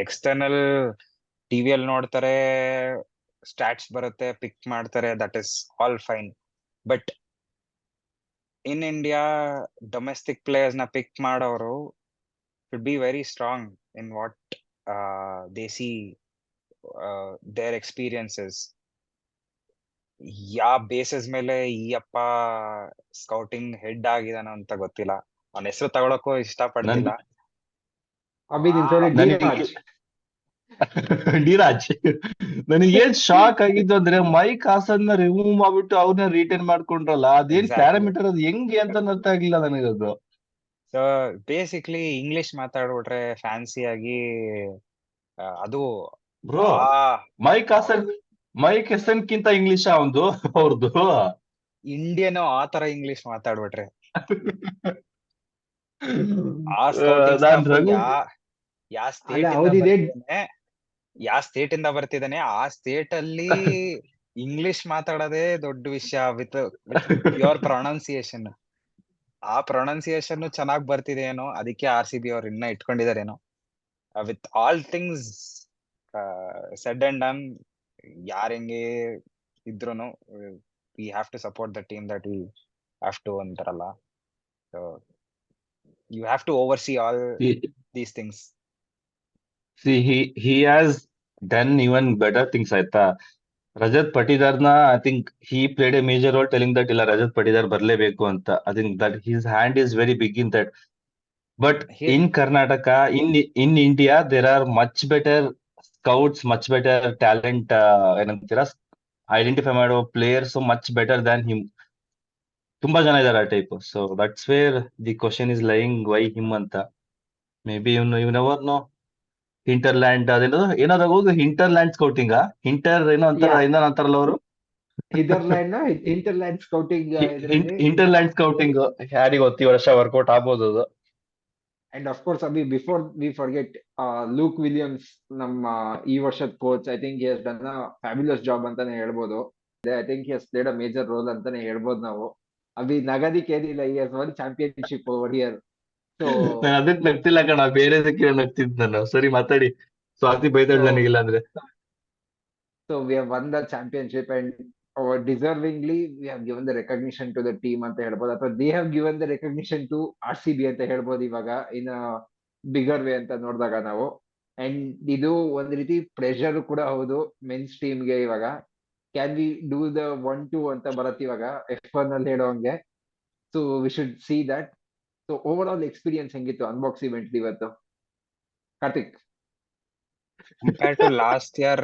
External ಟಿವಿಯಲ್ಲಿ ನೋಡ್ತಾರೆ, ಸ್ಟಾಟ್ಸ್ ಬರುತ್ತೆ, ಪಿಕ್ ಮಾಡ್ತಾರೆ, that is all fine. But in India domestic players ನ ಪಿಕ್ ಮಾಡೋರು should be very strong in what they see their experiences. ಯಾವ basis ಮೇಲೆ ಈ ಅಪ್ಪ ಸ್ಕೌಟಿಂಗ್ ಹೆಡ್ ಆಗಿದಾನ ಅಂತ ಗೊತ್ತಿಲ್ಲ. ಅವನ ಹೆಸರು ತಗೊಳಕ್ಕೂ ಇಷ್ಟ ಪಡ್ತಿಲ್ಲ. ಡಿರಾಜ್. ನನಗೆ ಏನ್ ಶಾಕ್ ಆಗಿದ್ದು ಅಂದ್ರೆ ಮೈಕ್ ಹಾಸನ್ ರಿಮೂವ್ ಮಾಡ್ಬಿಟ್ಟು ಅವ್ರನ್ನ ರಿಟೈನ್ ಮಾಡ್ಕೊಂಡ್ರಲ್ಲ. ಅದೇನ್ ಪ್ಯಾರಾಮೀಟರ್, ಅದು ಹೆಂಗೆ ಅಂತ ಅರ್ಥ ಆಗಿಲ್ಲ ನನಗದು. ಸೊ ಬೇಸಿಕ್ಲಿ ಇಂಗ್ಲಿಷ್ ಮಾತಾಡ್ಬಿಟ್ರೆ ಫ್ಯಾನ್ಸಿ ಆಗಿ ಅದು ಬ್ರೋ, ಮೈಕ್ ಹೆಸನ್ಕಿಂತ ಇಂಗ್ಲಿಷ್ ಅವ್ರದ್ದು ಇಂಡಿಯನ್ ಆ ತರ ಇಂಗ್ಲಿಷ್ ಮಾತಾಡ್ಬಿಟ್ರೆ ಯಾವ ಸ್ಟೇಟ್ ಇಂದ ಬರ್ತಿದ್ದಾನೆ ಆ ಸ್ಟೇಟ್ ಅಲ್ಲಿ ಇಂಗ್ಲಿಷ್ ಮಾತಾಡೋದೇ ದೊಡ್ಡ ವಿಷಯ. With pure pronunciation. ಆ ಪ್ರೊನೌನ್ಸಿಯೇಷನ್ ಚೆನ್ನಾಗ್ ಬರ್ತಿದೆ ಏನೋ, ಅದಕ್ಕೆ RCB ಅವ್ರು ಇನ್ನ ಇಟ್ಕೊಂಡಿದಾರೇನೋ. With all things said and done, ಯಾರ್ ಹೆಂಗೆ ಇದ್ರೂನು we have to support the team that we have to ಅಂತಾರಲ್ಲ. So you have to oversee all these things. he has done even better things ಆಯ್ತಾ. ರಜತ್ ಪಟಿದಾರ್ನ I think he played a major role telling that ಇಲ್ಲ ರಜತ್ ಪಟಿದಾರ್ ಬರ್ಲೇಬೇಕು ಅಂತ. I think that his hand is very big in that. But in Karnataka, in India, there are much better scouts, much better talent, ಏನಂತೀರಾ, identify ಮಾಡೋ players much better than him. ತುಂಬಾ ಜನ ಇದಾರೆ ಆ type. So that's where the question is lying why him ಅಂತ. Maybe you never know. Hinterland ಅದೇನೋ ಏನಾದ್ರು ಹೋಗಿ ಹಿಂಟರ್ಲ್ಯಾಂಡ್ ಸ್ಕೌಟಿಂಗ್ ಏನೋ ಅಂತಾರಲ್ಲ ಅವರು. ಇಂಟರ್ಲ್ಯಾಂಡ್ ಸ್ಕೌಟಿಂಗ್ ಹಿಂಟರ್ಲ್ಯಾಂಡ್ ಸ್ಕೌಟಿಂಗ್ ಯಾರಿಗೆ ಗೊತ್ತು, ಈ ವರ್ಷ ವರ್ಕೌಟ್ ಆಗ್ಬೋದು ಅದು. And of course Abhi before we forget, luke Williams ನಮ್ಮ ಈ ವರ್ಷದ coach. I think he has done a fabulous job ಅಂತಾನೆ ಹೇಳ್ಬೋದು. ಐ ಥಿಂಕ್ ಹಿ ಹಸ್ ಪ್ಲೇಡ್ ಅ ಮೇಜರ್ ರೋಲ್ ಅಂತಾನೆ ಹೇಳ್ಬೋದು ನಾವು. ಅಭಿ ನಗದಿಕ್ ಏನಿಲ್ಲ, ಹಿ ಹಸ್ ಒನ್ ಚಾಂಪಿಯನ್ಶಿಪ್ ಓವರ್ ಹಿಯರ್. ನಾನು ಅದಕ್ಕೆ ನಗ್ತಿಲ್ಲ ಕಣ, ಬೇರೆದಕ್ಕೆ ನಗ್ತಿದ್ ನಾನು. ಸರಿ ಮಾತಾಡಿ, ಸ್ವಾತಿ ಬೈತಾಳೆ ನನಗಿಲ್ಲ ಅಂದ್ರೆ. So we have won the championship and deservingly we have given the recognition to the team ಅಂತ ಹೇಳ್ಬೋದು, ಅಥವಾ they have given the recognition to RCB ಅಂತ ಹೇಳ್ಬೋದು ಇವಾಗ ಇನ್ ಬಿಗರ್ ವೇ ಅಂತ ನೋಡಿದಾಗ ನಾವು. ಅಂಡ್ ಇದು ಒಂದ್ ರೀತಿ ಪ್ರೆಷರ್ ಕೂಡ ಹೌದು ಮೆನ್ಸ್ ಟೀಮ್ಗೆ. ಇವಾಗ ಕ್ಯಾನ್ ವಿ ಡೂ ದ 1-2 ಅಂತ ಬರತ್ ಇವಾಗ F1 ಅಲ್ಲಿ ಹೇಳೋಂಗೆ. So we should see that. So overall experience ಹೆಂಗಿತ್ತು ಅನ್ಬಾಕ್ಸ್ ಇವೆಂಟ್ ಇವತ್ತು, Karthik? Compared to last year,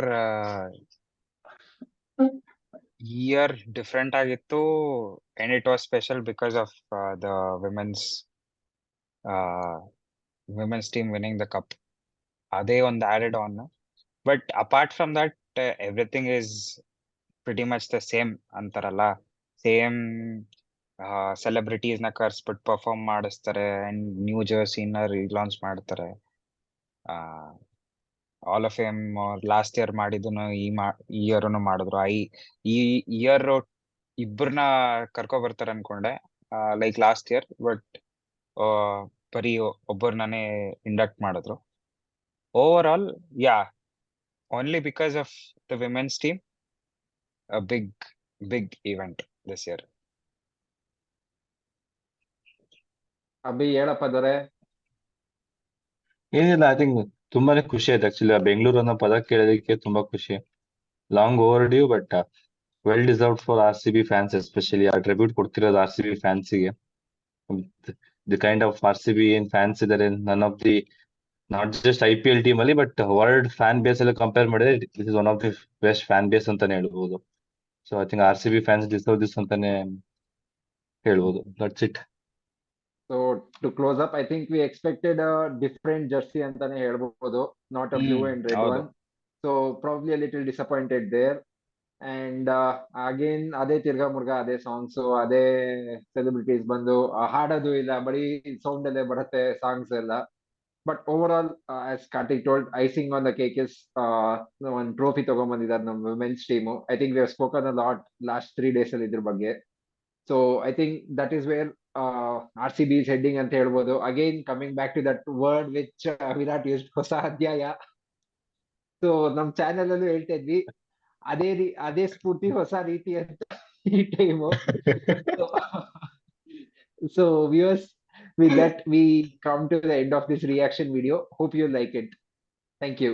year different ಆಗಿತ್ತು and it was special because of the women's team winning the cup. ಅದೇ ಒಂದು added on. But apart from that everything is pretty much the same ಅಂತಾರಲ್ಲ, same celebrities ನ ಕರ್ಸ್ಬಿಟ್ಟು perform ಮಾಡಿಸ್ತಾರೆ and new ಜರ್ಸಿನ relaunch ಮಾಡ್ತಾರೆ. Hall of fame last year ಮಾಡಿದ್ದನ್ನು ಈ ಇಯರ್ನು ಮಾಡಿದ್ರು. ಈ ಇಯರ್ ಇಬ್ಬರನ್ನ ಕರ್ಕೊ ಬರ್ತಾರೆ ಅನ್ಕೊಂಡೆ ಲೈಕ್ ಲಾಸ್ಟ್ ಇಯರ್, ಬಟ್ ಬರೀ ಒಬ್ಬರನ್ನೇ ಇಂಡಕ್ಟ್ ಮಾಡಿದ್ರು. Over all yeah, only because of the women's team, a big event this year. Abhi ಹೇಳಪ್ಪ ದೊರೆ. ಏನಿಲ್ಲ, ಐ ಥಿಂಕ್ ತುಂಬಾನೇ ಖುಷಿ ಆಯ್ತು ಆಕ್ಚುಲಿ. ಬೆಂಗಳೂರು ಅನ್ನೋ ಪದ ಕೇಳೋದಕ್ಕೆ ತುಂಬಾ ಖುಷಿ. Long overdue, but well deserved for R C B fans especially. ಆ ಟ್ರಿಬ್ಯೂಟ್ ಕೊಡ್ತಿರೋದು ಆರ್ ಸಿ ಬಿ ಫ್ಯಾನ್ಸಿಗೆ. The kind of R C B ಏನ್ ಫ್ಯಾನ್ಸ್ ಇದಾರೆ, none of the not just I P L team ಅಲ್ಲಿ but world fan base ಎಲ್ಲ compare ಮಾಡಿದ್ರೆ this is one of the best fan base ಅಂತಾನೆ ಹೇಳ್ಬೋದು. So I think R C B fans deserve this ಅಂತಾನೆ ಹೇಳ್ಬೋದು. That's it. So to close up, I think we expected a different jersey ಅಂತಾನೆ ಹೇಳ್ಬೋದು, not a blue and red ಹೌದು. one. So probably a little disappointed there. And again ಅದೇ ತಿರ್ಗಾ ಮುರ್ಗಾ ಅದೇ songs, ಅದೇ celebrities ಬಂದು ಹಾಡೋದು ಇಲ್ಲ, ಬರೀ ಸೌಂಡ್ ಅಲ್ಲೇ ಬರುತ್ತೆ ಸಾಂಗ್ಸ್ ಎಲ್ಲ. But overall as Karthik told, icing on the cake is ಒಂದು ಟ್ರೋಫಿ ತಗೊಂಡ್ಬಂದಿದ್ದಾರೆ ನಮ್ಮ women's team. I think we have spoken a lot last 3 days ಅಲ್ಲಿ ಇದ್ರ ಬಗ್ಗೆ. So I think that is where R C B is heading ಅಂತ ಹೇಳ್ಬೋದು. Again coming back to that word which Virat used, ಹೊಸ ಅಧ್ಯಾಯ. So ನಮ್ channel ಅಲ್ಲೂ ಹೇಳ್ತಾ ಇದ್ವಿ, ಅದೇ ಸ್ಫೂರ್ತಿ ಹೊಸ ರೀತಿ ಅಂತ ಈ time. So viewers, with that we come to the end of this reaction video. Hope you like it. Thank you.